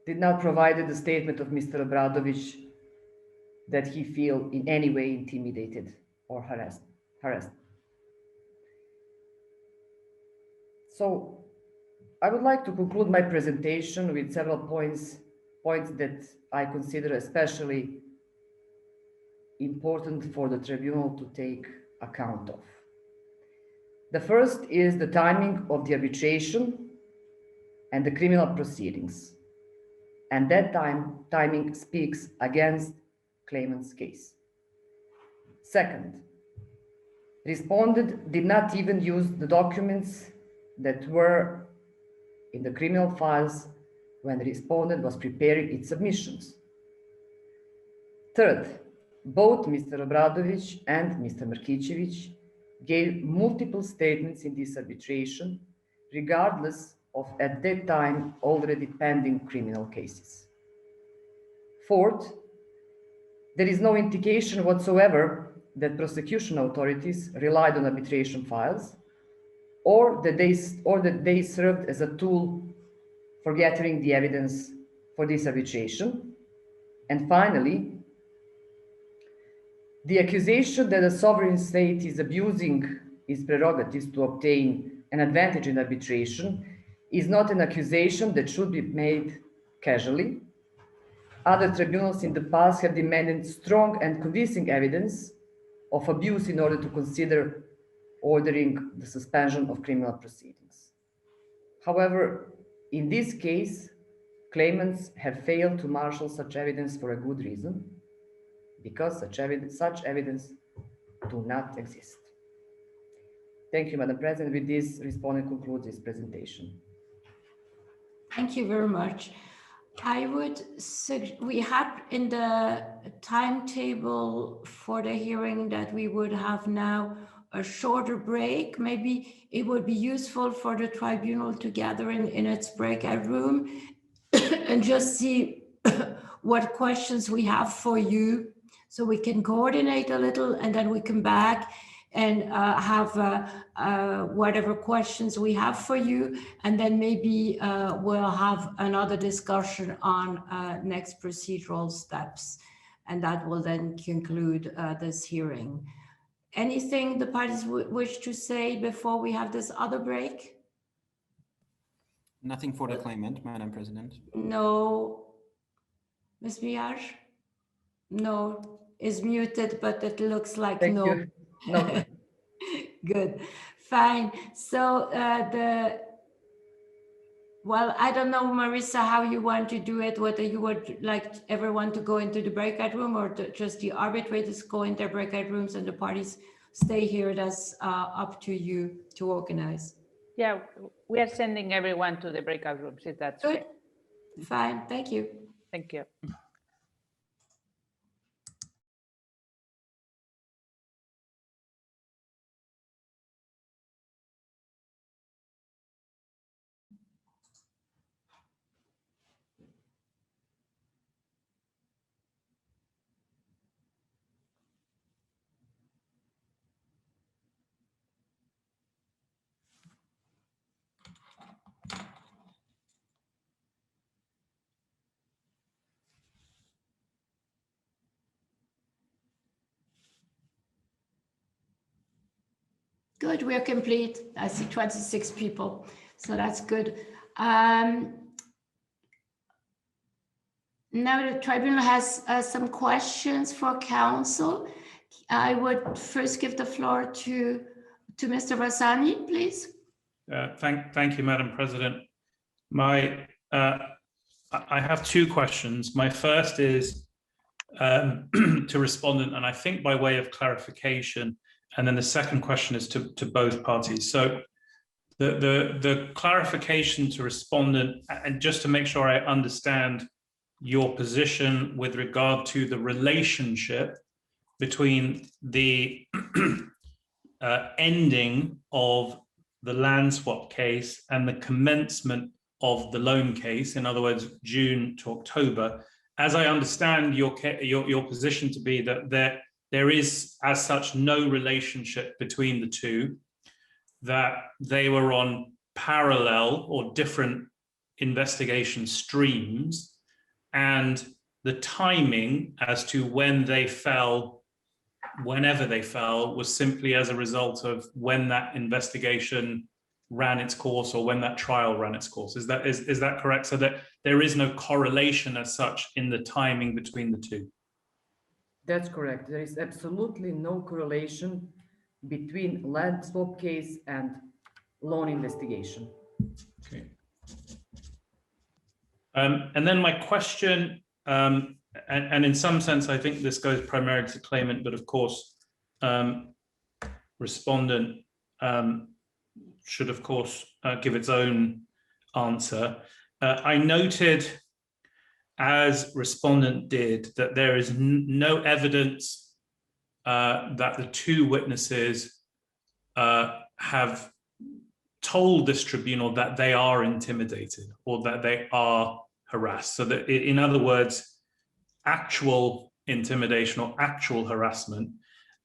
did not provide the statement of Mr. Obradovic that he feel in any way intimidated or harassed. So I would like to conclude my presentation with several points that I consider especially important for the tribunal to take account of. The first is the timing of the arbitration and the criminal proceedings. And that timing speaks against claimant's case. Second, respondent did not even use the documents that were in the criminal files when the respondent was preparing its submissions. Third, both Mr. Obradovic and Mr. Markicevic gave multiple statements in this arbitration, regardless of at that time already pending criminal cases. Fourth, there is no indication whatsoever that prosecution authorities relied on arbitration files or that they served as a tool for gathering the evidence for this arbitration. And finally, the accusation that a sovereign state is abusing its prerogatives to obtain an advantage in arbitration is not an accusation that should be made casually. Other tribunals in the past have demanded strong and convincing evidence of abuse in order to consider ordering the suspension of criminal proceedings. However, in this case, claimants have failed to marshal such evidence for a good reason, because such evidence do not exist. Thank you, Madam President. With this, respondent concludes his presentation. Thank you very much. We had in the timetable for the hearing that we would have now a shorter break. Maybe it would be useful for the tribunal to gather in its breakout room and just see what questions we have for you, so we can coordinate a little, and then we come back and have whatever questions we have for you, and then maybe we'll have another discussion on next procedural steps, and that will then conclude this hearing. Anything the parties wish to say before we have this other break? Nothing for the claimant, Madam President. No. Ms. Miaj? No, is muted, but it looks like Thank no. you. No. Good, fine. So well, I don't know, Marissa, how you want to do it, whether you would like everyone to go into the breakout room or just the arbitrators go in their breakout rooms and the parties stay here. That's up to you to organize. Yeah, we are sending everyone to the breakout rooms, if that's good. Okay. Fine, thank you. Thank you. Good, we're complete. I see 26 people, so that's good. Now the tribunal has some questions for counsel. I would first give the floor to Mr. Bassani, please. Thank you, Madam President. I have two questions. My first is to respondent, and I think by way of clarification, and then the second question is to both parties. So the clarification to respondent, and just to make sure I understand your position with regard to the relationship between the ending of the land swap case and the commencement of the loan case, in other words, June to October. As I understand your position to be that there is, as such, no relationship between the two, that they were on parallel or different investigation streams, and the timing as to when they fell, whenever they fell, was simply as a result of when that investigation ran its course or when that trial ran its course. Is that correct? So that there is no correlation as such in the timing between the two? That's correct. There is absolutely no correlation between land swap case and loan investigation. Okay. And then my question, and in some sense, I think this goes primarily to claimant, but of course, respondent should, of course, give its own answer. I noted, as respondent did, that there is no evidence that the two witnesses have told this tribunal that they are intimidated or that they are harassed. So that, in other words, actual intimidation or actual harassment.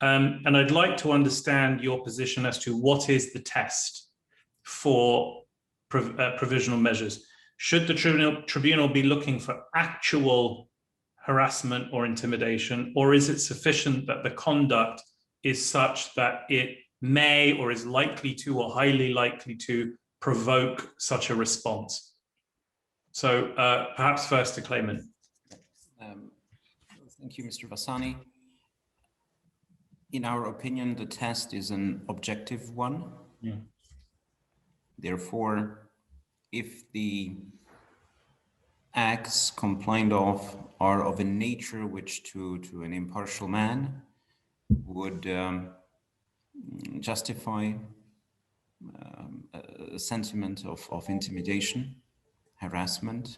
And I'd like to understand your position as to what is the test for provisional measures. Should the tribunal be looking for actual harassment or intimidation, or is it sufficient that the conduct is such that it may or is likely to or highly likely to provoke such a response? So perhaps first to claimant. Thank you, Mr. Bassani. In our opinion, the test is an objective one. Yeah. Therefore, if the acts complained of are of a nature which to an impartial man would justify a sentiment of intimidation, harassment,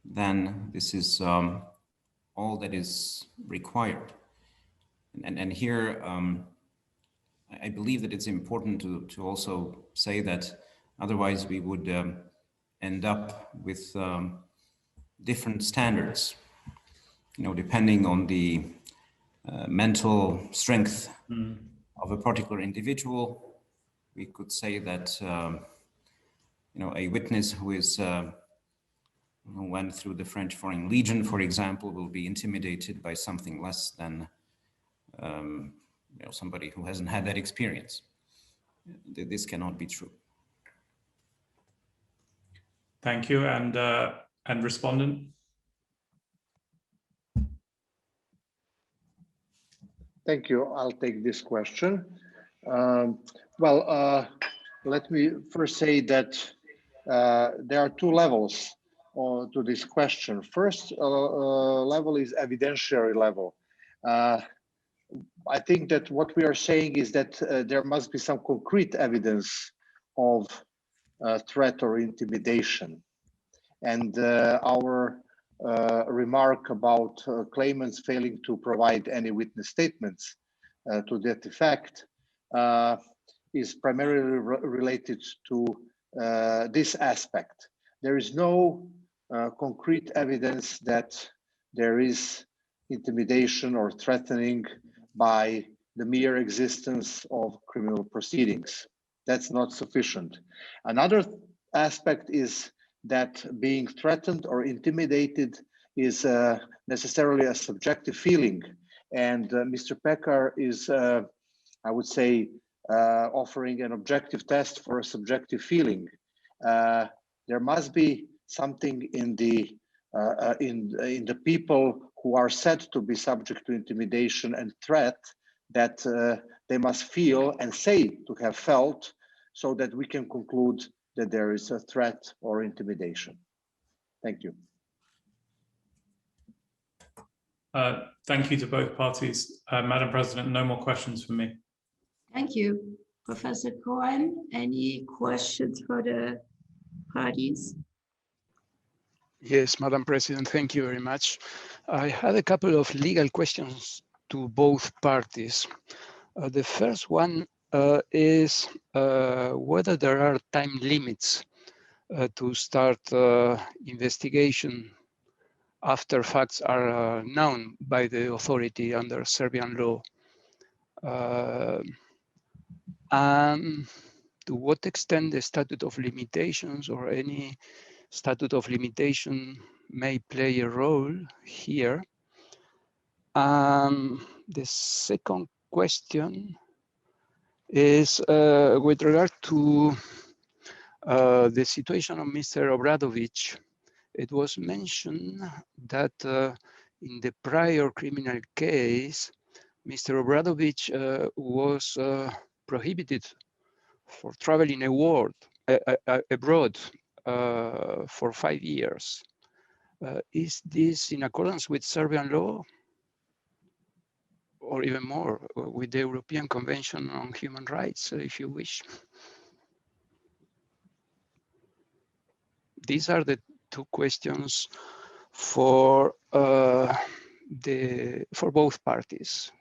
then this is all that is required. And here, I believe that it's important to also say that otherwise we would end up with different standards, depending on the mental strength of a particular individual. We could say that a witness who is who went through the French Foreign Legion, for example, will be intimidated by something less than somebody who hasn't had that experience. This cannot be true. Thank you, and respondent. Thank you. I'll take this question. Let me first say that there are two levels to this question. First level is evidentiary level. I think that what we are saying is that there must be some concrete evidence of threat or intimidation. And our remark about claimants failing to provide any witness statements to that effect is primarily related to this aspect. There is no concrete evidence that there is intimidation or threatening by the mere existence of criminal proceedings. That's not sufficient. Another aspect is that being threatened or intimidated is necessarily a subjective feeling. And Mr. Pekar is, I would say, offering an objective test for a subjective feeling. There must be something in the people who are said to be subject to intimidation and threat that they must feel and say to have felt, so that we can conclude that there is a threat or intimidation. Thank you. Thank you to both parties. Madam President, no more questions for me. Thank you. Professor Cohen, any questions for the parties? Yes, Madam President, thank you very much. I had a couple of legal questions to both parties. The first one is whether there are time limits to start investigation after facts are known by the authority under Serbian law. to what extent the statute of limitations or any statute of limitation may play a role here. The second question is with regard to the situation of Mr. Obradovic. It was mentioned that in the prior criminal case, Mr. Obradovic was prohibited for traveling abroad for 5 years. Is this in accordance with Serbian law, or even more, with the European Convention on Human Rights, if you wish? These are the two questions for both parties.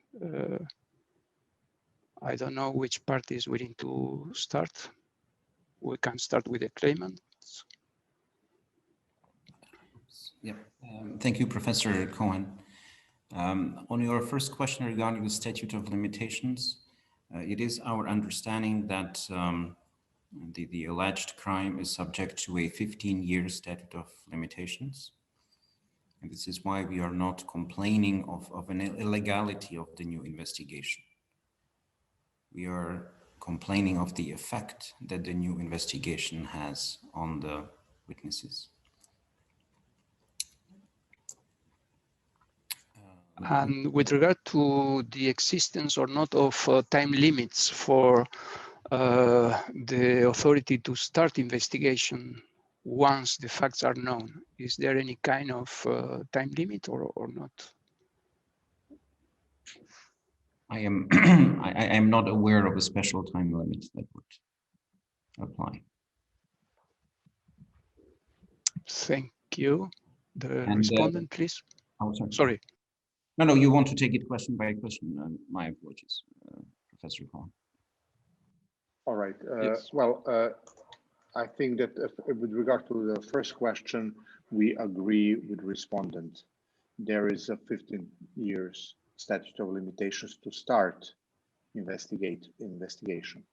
I don't know which party is willing to start. We can start with the claimant. Yeah, thank you, Professor Cohen. On your first question regarding the statute of limitations, it is our understanding that the alleged crime is subject to a 15-year statute of limitations. And this is why we are not complaining of an illegality of the new investigation. We are complaining of the effect that the new investigation has on the witnesses. And with regard to the existence or not of time limits for the authority to start investigation once the facts are known, is there any kind of time limit or not? I am not aware of a special time limit that would apply. Thank you. The respondent, please. Oh, sorry. No, you want to take it question by question. My apologies, Professor Cohen. All right. Yes. Well, I think that with regard to the first question, we agree with respondent. There is a 15 years statute of limitations to start investigation.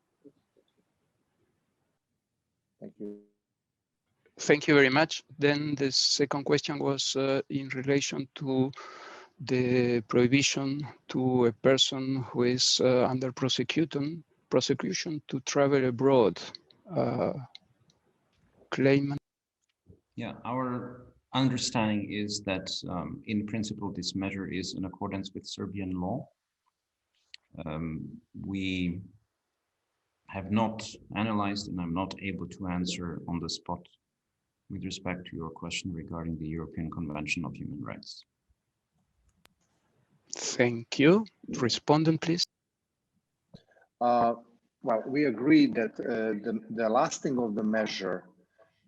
Thank you. Thank you very much. Then the second question was in relation to the prohibition to a person who is under prosecution to travel abroad. Claimant. Yeah, our understanding is that in principle, this measure is in accordance with Serbian law. We have not analyzed, and I'm not able to answer on the spot with respect to your question regarding the European Convention of Human Rights. Thank you. Respondent, please. Well, we agree that the lasting of the measure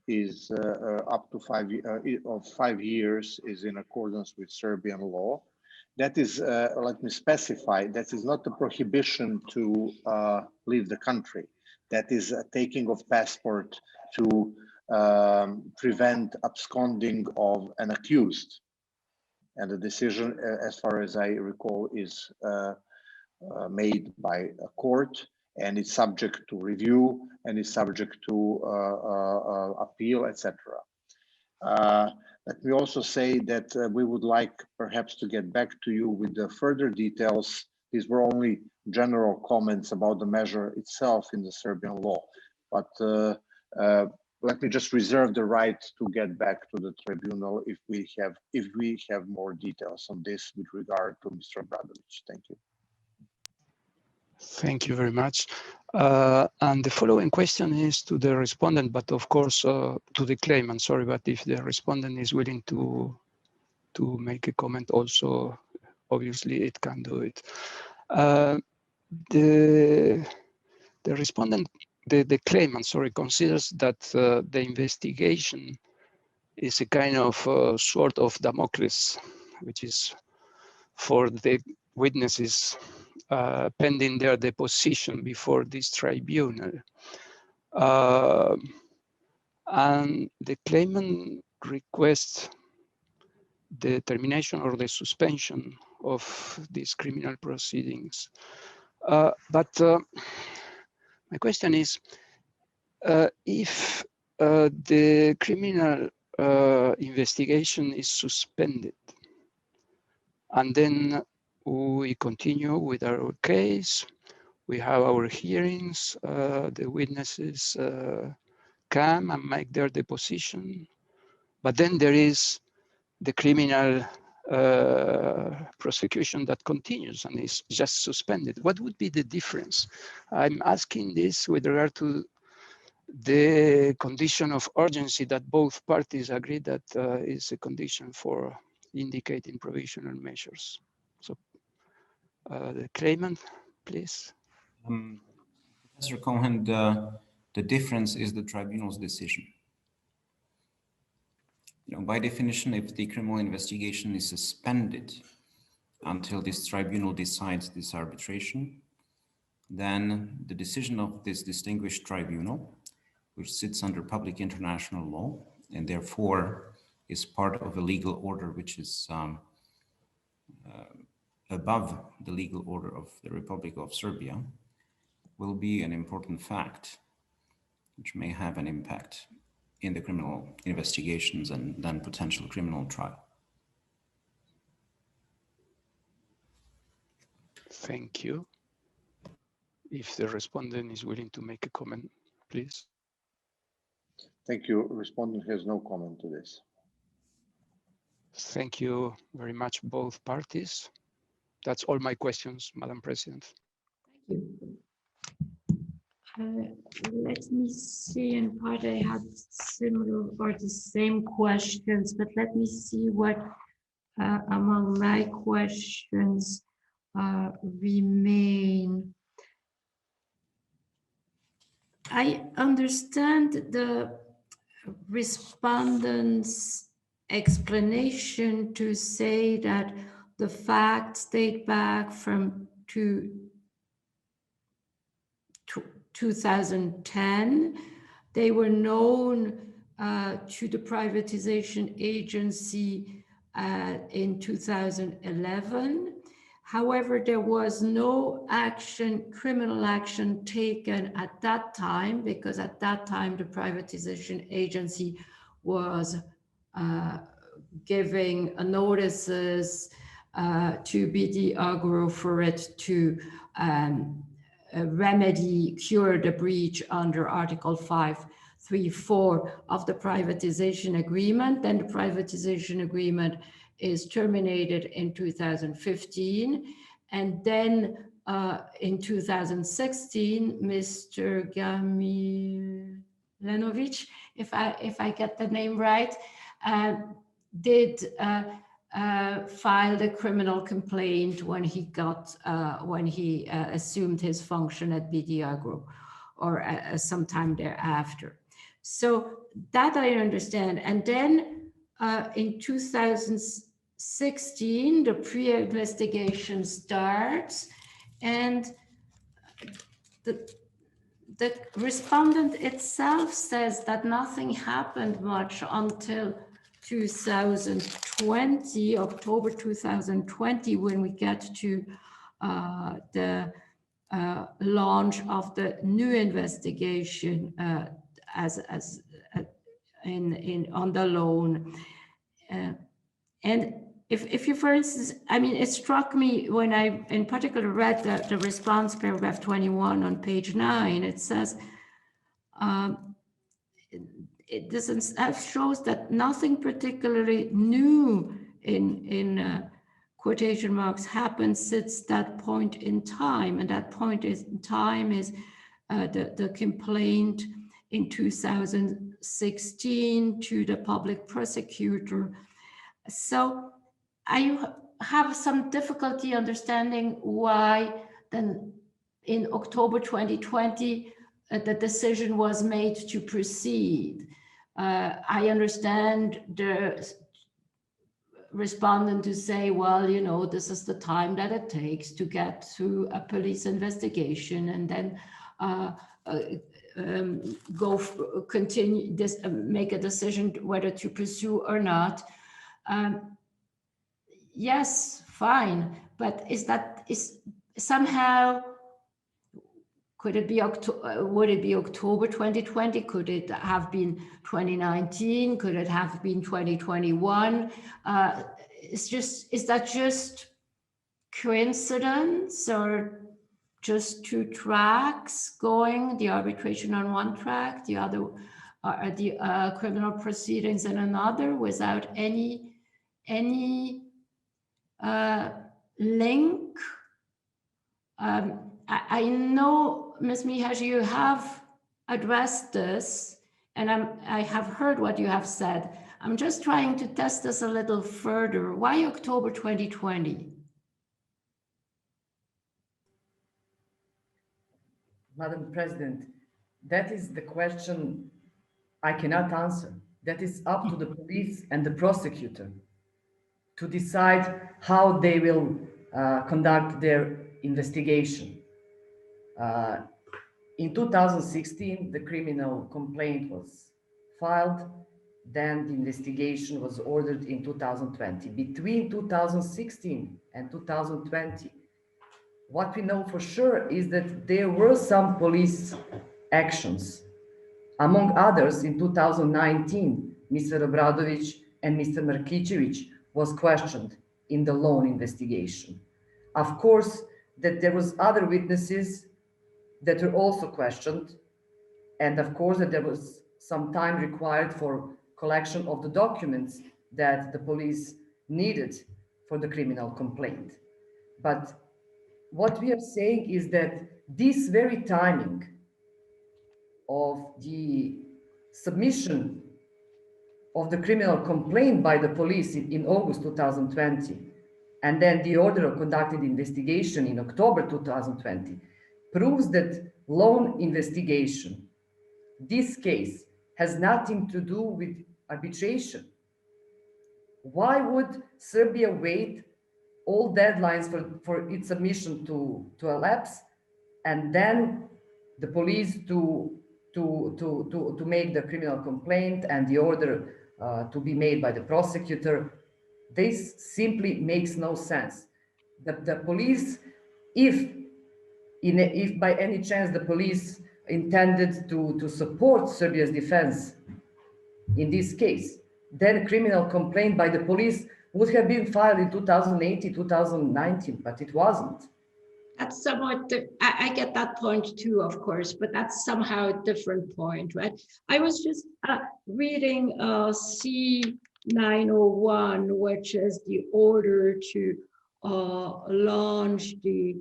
is up to 5 years is in accordance with Serbian law. That is, let me specify, that is not a prohibition to leave the country. That is a taking of passport to prevent absconding of an accused. And the decision, as far as I recall, is made by a court, and it's subject to review, and is subject to appeal, etc. Let me also say that we would like perhaps to get back to you with the further details. These were only general comments about the measure itself in the Serbian law, but let me just reserve the right to get back to the tribunal if we have more details on this with regard to Mr. Obradovic. Thank you. Thank you very much. And the following question is to the respondent, but of course to the claimant. Sorry, but if the respondent is willing to make a comment also, obviously it can do it. The respondent, the claimant, sorry, considers that the investigation is a kind of sword of Damocles, which is for the witnesses pending their deposition before this tribunal. And the claimant requests the termination or the suspension of these criminal proceedings. But my question is, if the criminal investigation is suspended, and then we continue with our case, we have our hearings, the witnesses come and make their deposition, but then there is the criminal prosecution that continues and is just suspended. What would be the difference? I'm asking this with regard to the condition of urgency that both parties agree that is a condition for indicating provisional measures. So the claimant, please. Professor Cohen, the difference is the tribunal's decision. By definition, if the criminal investigation is suspended until this tribunal decides this arbitration, then the decision of this distinguished tribunal, which sits under public international law and therefore is part of a legal order which is above the legal order of the Republic of Serbia, will be an important fact which may have an impact in the criminal investigations and then potential criminal trial. Thank you. If the respondent is willing to make a comment, please. Thank you. Respondent has no comment to this. Thank you very much, both parties. That's all my questions, Madam President. Thank you. Let me see, in part I had similar or the same questions, but let me see what among my questions remain. I understand the respondent's explanation to say that the facts date back from 2010. They were known to the privatization agency in 2011. However, there was no action, criminal action taken at that time, because at that time the privatization agency was giving notices to BD Agro for it to remedy, cure the breach under Article 534 of the privatization agreement. Then the privatization agreement is terminated in 2015. And then in 2016, Mr. Gamilenovic, if I get the name right, did filed a criminal complaint when he got assumed his function at BD Agro, or sometime thereafter. So that I understand. And then in 2016, the pre-investigation starts, and the respondent itself says that nothing happened much until 2020, October 2020, when we get to the launch of the new investigation on the loan. And if you, for instance, I mean, it struck me when I in particular read the response paragraph 21 on page 9, it says, this shows that nothing particularly new in quotation marks happened since that point in time. And that point in time is the complaint in 2016 to the public prosecutor. So I have some difficulty understanding why then in October 2020, the decision was made to proceed. I understand the respondent to say, well, you know, this is the time that it takes to get through a police investigation and then continue this, make a decision whether to pursue or not. Yes, fine, but is somehow Could it be would it be October 2020? Could it have been 2019? Could it have been 2021? Is that just coincidence, or just two tracks going, the arbitration on one track, the other the criminal proceedings in another, without any link? I know, Ms. Mihaj, you have addressed this, and I have heard what you have said. I'm just trying to test this a little further. Why October 2020? Madam President, that is the question I cannot answer. That is up to the police and the prosecutor to decide how they will conduct their investigation. In 2016, the criminal complaint was filed. Then the investigation was ordered in 2020. Between 2016 and 2020, what we know for sure is that there were some police actions. Among others, in 2019, Mr. Obradović and Mr. Markicević was questioned in the loan investigation. Of course, that there was other witnesses that were also questioned, and of course that there was some time required for collection of the documents that the police needed for the criminal complaint. But what we are saying is that this very timing of the submission of the criminal complaint by the police in August 2020, and then the order of conducted investigation in October 2020, proves that loan investigation, this case, has nothing to do with arbitration. Why would Serbia wait all deadlines for its submission to elapse, and then the police to make the criminal complaint and the order to be made by the prosecutor? This simply makes no sense. The police, if by any chance the police intended to support Serbia's defense in this case, then criminal complaint by the police would have been filed in 2018, 2019, but it wasn't. That's somewhat, I get that point too, of course, but that's somehow a different point, right? I was just reading C901, which is the order to launch the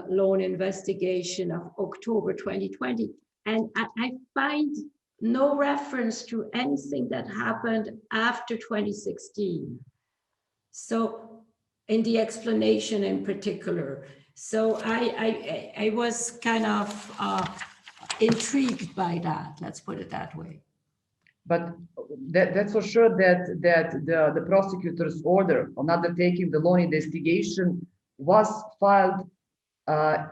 loan investigation of October 2020. And I find no reference to anything that happened after 2016. So in the explanation in particular. So I was kind of intrigued by that, let's put it that way. But that's for sure that the prosecutor's order on undertaking the loan investigation was filed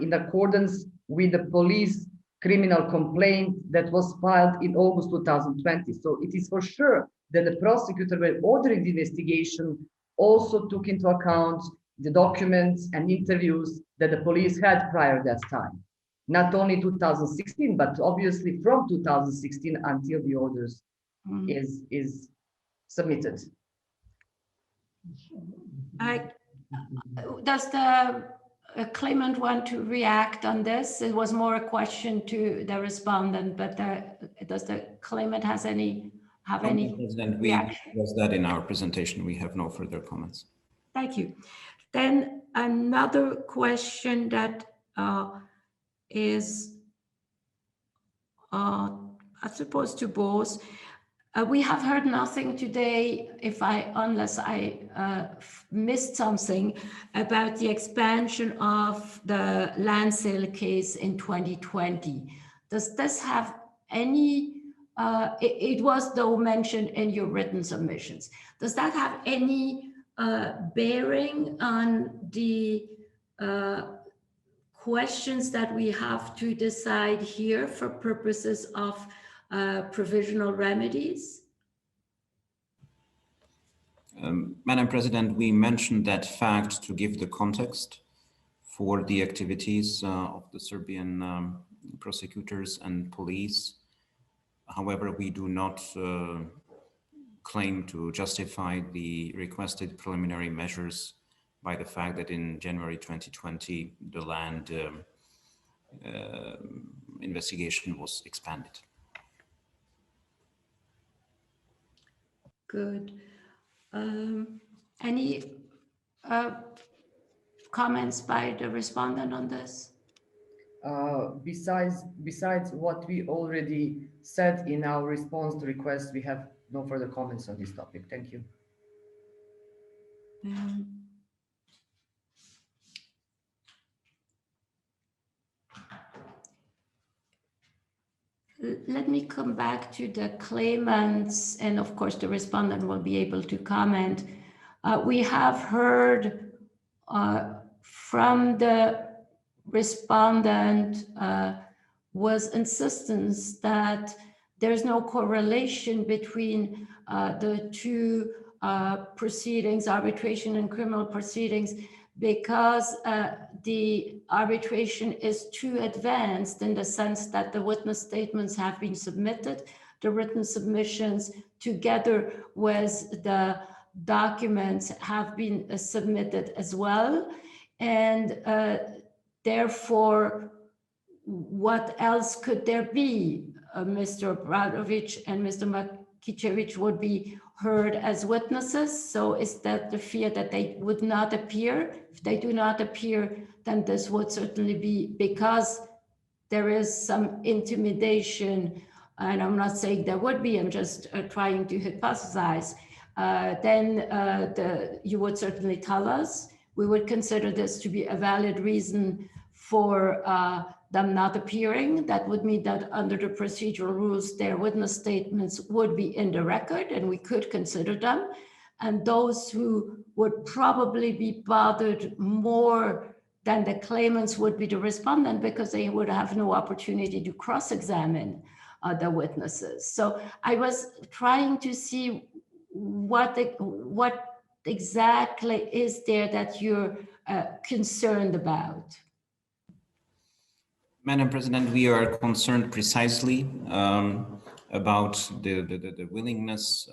in accordance with the police criminal complaint that was filed in August 2020. So it is for sure that the prosecutor, when ordering the investigation, also took into account the documents and interviews that the police had prior that time. Not only 2016, but obviously from 2016 until the orders is submitted. Does the claimant want to react on this? It was more a question to the respondent, but does the claimant have any President, we reaction? addressed that in our presentation. We have no further comments. Thank you. Then another question that is, I suppose, to both. We have heard nothing today, unless I missed something, about the expansion of the land sale case in 2020. Does this have any, it was though mentioned in your written submissions. Does that have any bearing on the questions that we have to decide here for purposes of provisional remedies? Madam President, we mentioned that fact to give the context for the activities of the Serbian prosecutors and police. However, we do not claim to justify the requested preliminary measures by the fact that in January 2020, the land investigation was expanded. Good. Any comments by the respondent on this? Besides what we already said in our response to request, we have no further comments on this topic. Thank you. Let me come back to the claimants, and of course the respondent will be able to comment. We have heard from the respondent was insistence that there's no correlation between the two proceedings, arbitration and criminal proceedings, because the arbitration is too advanced in the sense that the witness statements have been submitted, the written submissions together with the documents have been submitted as well. And therefore, what else could there be? Mr. Obradović and Mr. Markicevic would be heard as witnesses. So is that the fear that they would not appear? If they do not appear, then this would certainly be because there is some intimidation, and I'm not saying there would be, I'm just trying to hypothesize, then you would certainly tell us. We would consider this to be a valid reason for them not appearing. That would mean that under the procedural rules, their witness statements would be in the record and we could consider them. And those who would probably be bothered more than the claimants would be the respondent, because they would have no opportunity to cross-examine the witnesses. So I was trying to see what exactly is there that you're concerned about. Madam President, we are concerned precisely about the willingness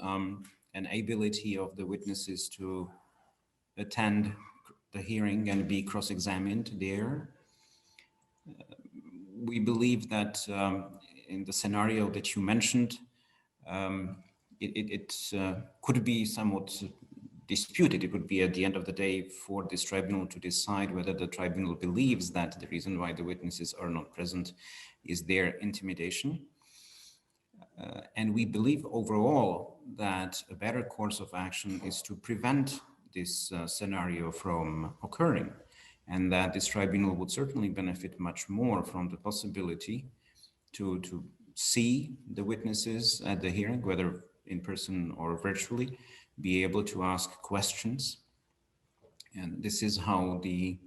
and ability of the witnesses to attend the hearing and be cross-examined there. We believe that in the scenario that you mentioned, it could be somewhat disputed. It would be at the end of the day for this tribunal to decide whether the tribunal believes that the reason why the witnesses are not present is their intimidation. And we believe overall that a better course of action is to prevent this scenario from occurring, and that this tribunal would certainly benefit much more from the possibility to see the witnesses at the hearing, whether in person or virtually, be able to ask questions. And this is how the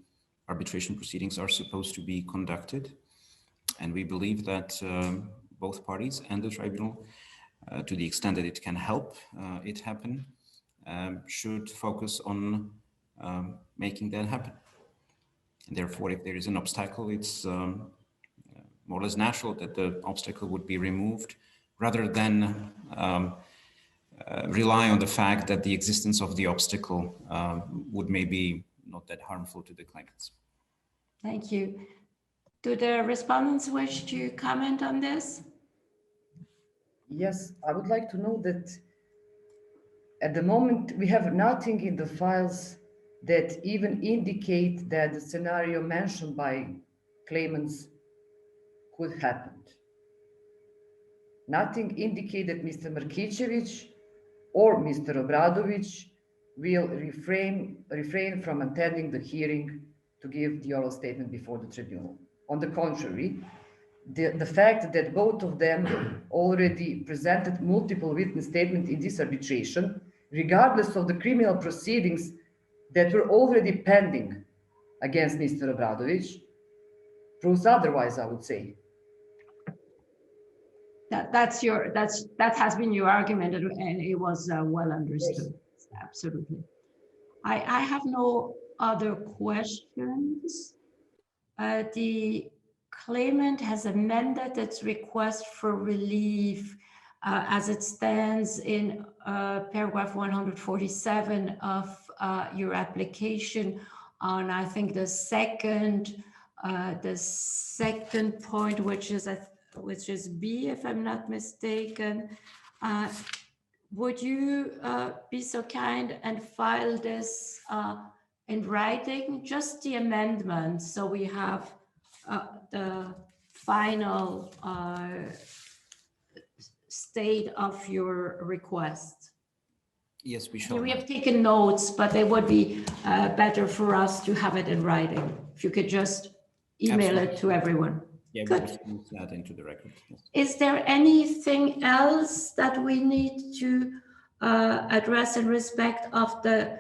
arbitration proceedings are supposed to be conducted. And we believe that both parties and the tribunal, to the extent that it can help it happen, should focus on making that happen. And therefore, if there is an obstacle, it's more or less natural that the obstacle would be removed rather than rely on the fact that the existence of the obstacle would maybe not that harmful to the claimants. Thank you. Do the respondents wish to comment on this? Yes, I would like to know that at the moment we have nothing in the files that even indicate that the scenario mentioned by claimants could happen. Nothing indicates that Mr. Markicevic or Mr. Obradović will refrain from attending the hearing to give the oral statement before the tribunal. On the contrary, the fact that both of them already presented multiple witness statements in this arbitration, regardless of the criminal proceedings that were already pending against Mr. Obradović, proves otherwise, I would say. That has been your argument, and it was well understood. Yes. Absolutely. I have no other questions. The claimant has amended its request for relief as it stands in paragraph 147 of your application on, I think, the second point, which is B, if I'm not mistaken. Would you be so kind and file this in writing, just the amendment, so we have the final state of your request? Yes, we shall. We have taken notes, but it would be better for us to have it in writing. If you could just email it to everyone. Yeah, good. We will send that into the record. Yes. Is there anything else that we need to address in respect of the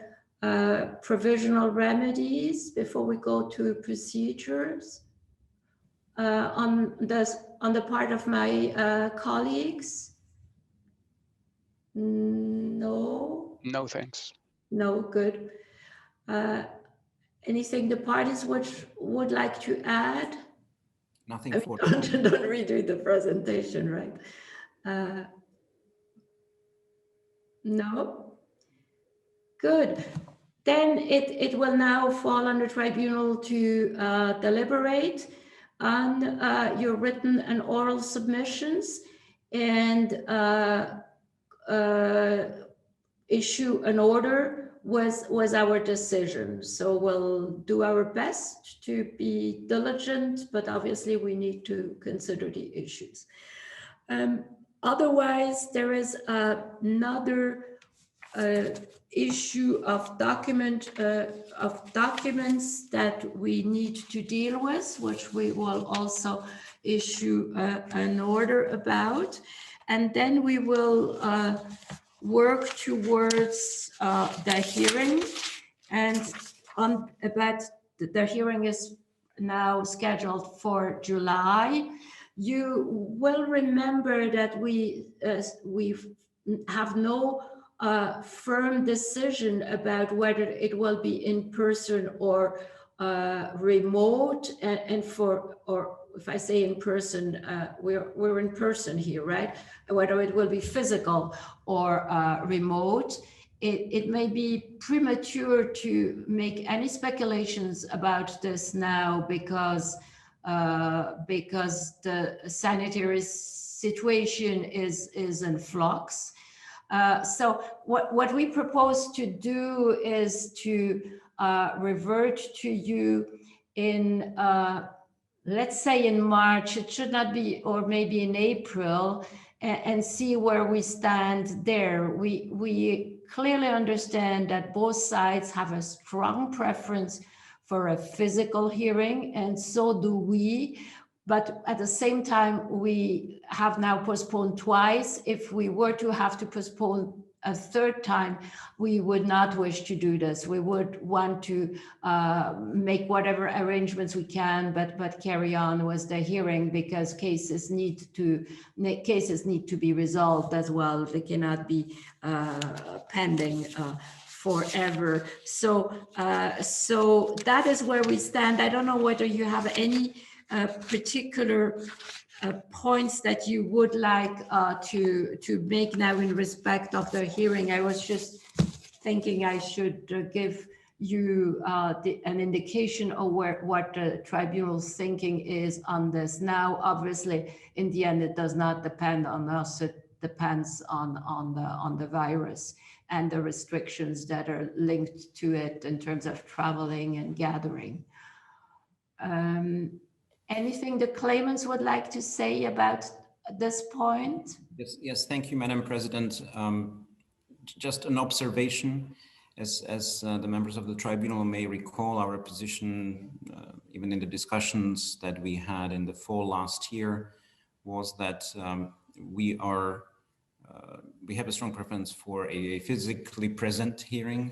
provisional remedies before we go to procedures on the part of my colleagues? No. No, thanks. No, good. Anything the parties would like to add? Nothing for don't redo the presentation, right? No? Good. Then it will now fall under tribunal to deliberate on your written and oral submissions and issue an order was our decision. So we'll do our best to be diligent, but obviously we need to consider the issues. Otherwise, there is another issue of documents that we need to deal with, which we will also issue an order about, and then we will work towards the hearing, and the hearing is now scheduled for July. You will remember that we have no firm decision about whether it will be in person or remote, or if I say in person, we're in person here, right? Whether it will be physical or remote. It may be premature to make any speculations about this now because the sanitary situation is in flux. So what we propose to do is to revert to you in, let's say in March, it should not be, or maybe in April, and see where we stand there. We clearly understand that both sides have a strong preference for a physical hearing, and so do we. But at the same time, we have now postponed twice. If we were to have to postpone a third time, we would not wish to do this. We would want to make whatever arrangements we can, but carry on with the hearing, because cases need to be resolved as well. They cannot be pending forever. So that is where we stand. I don't know whether you have any particular points that you would like to make now in respect of the hearing. I was just thinking I should give you an indication of what the tribunal's thinking is on this. Now, obviously, in the end, it does not depend on us. It depends on the virus and the restrictions that are linked to it in terms of traveling and gathering. Anything the claimants would like to say about this point? Yes, thank you, Madam President. Just an observation, as the members of the tribunal may recall, our position, even in the discussions that we had in the fall last year, was that we have a strong preference for a physically present hearing,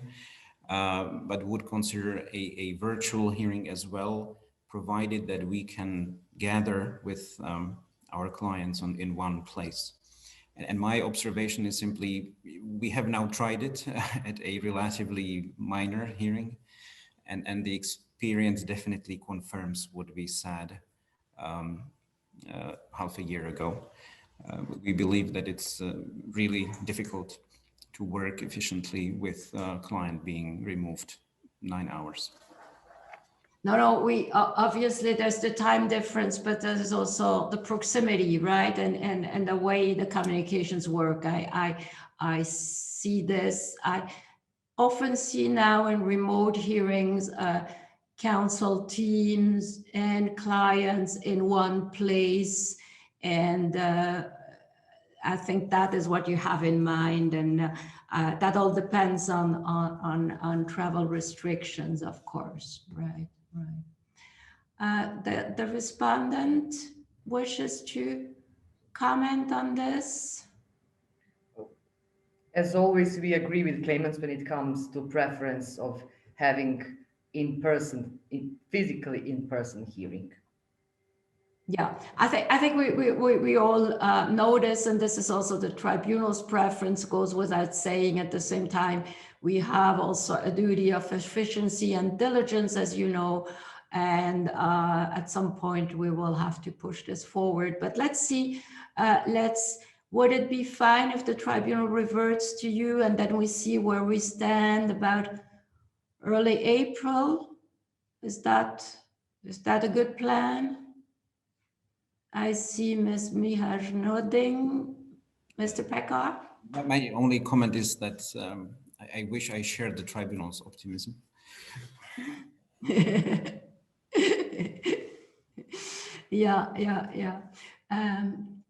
but would consider a virtual hearing as well, provided that we can gather with our clients in one place. And my observation is simply, we have now tried it at a relatively minor hearing, and the experience definitely confirms what we said half a year ago. We believe that it's really difficult to work efficiently with client being removed 9 hours. No, we obviously there's the time difference, but there's also the proximity, right? And the way the communications work. I see this. I often see now in remote hearings, counsel teams and clients in one place. And I think that is what you have in mind. And that all depends on travel restrictions, of course, right? Right. The respondent wishes to comment on this. As always, we agree with claimants when it comes to preference of having physically in-person hearing. Yeah, I think we all know this, and this is also the tribunal's preference, goes without saying. At the same time, we have also a duty of efficiency and diligence, as you know, and at some point we will have to push this forward. But let's see, would it be fine if the tribunal reverts to you and then we see where we stand about early April? Is that a good plan? I see Ms. Mihaj nodding. Mr. Pekar? My only comment is that I wish I shared the tribunal's optimism. Yeah. I'm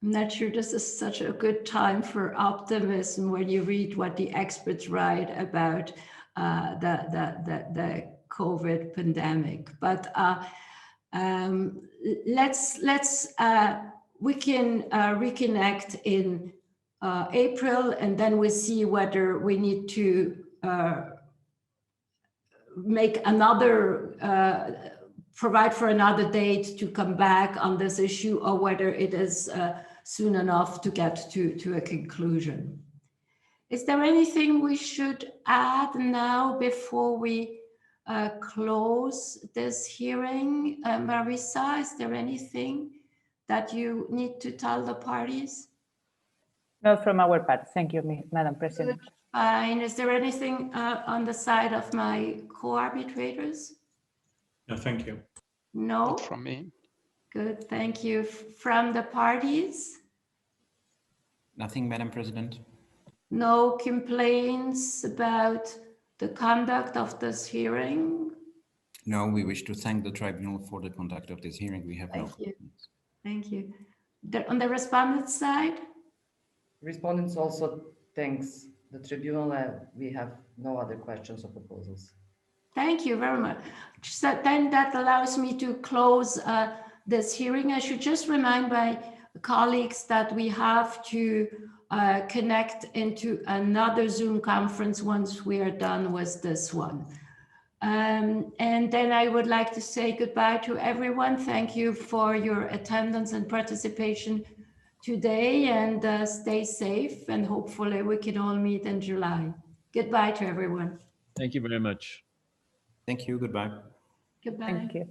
not sure this is such a good time for optimism when you read what the experts write about the COVID pandemic. But we can reconnect in April, and then we see whether we need to make another provide for another date to come back on this issue, or whether it is soon enough to get to a conclusion. Is there anything we should add now before we close this hearing? Marisa, is there anything that you need to tell the parties? Not from our part. Thank you, Madam President. Good. Fine. Is there anything on the side of my co-arbitrators? No, thank you. No? Not from me. Good, thank you. From the parties? Nothing, Madam President. No complaints about the conduct of this hearing? No, we wish to thank the tribunal for the conduct of this hearing. We have no complaints. Thank you. On the respondent side? Respondents also thanks the tribunal. We have no other questions or proposals. Thank you very much. So then that allows me to close this hearing. I should just remind my colleagues that we have to connect into another Zoom conference once we are done with this one. And then I would like to say goodbye to everyone. Thank you for your attendance and participation today, and stay safe, and hopefully we can all meet in July. Goodbye to everyone. Thank you very much. Thank you. Goodbye. Goodbye. Thank you.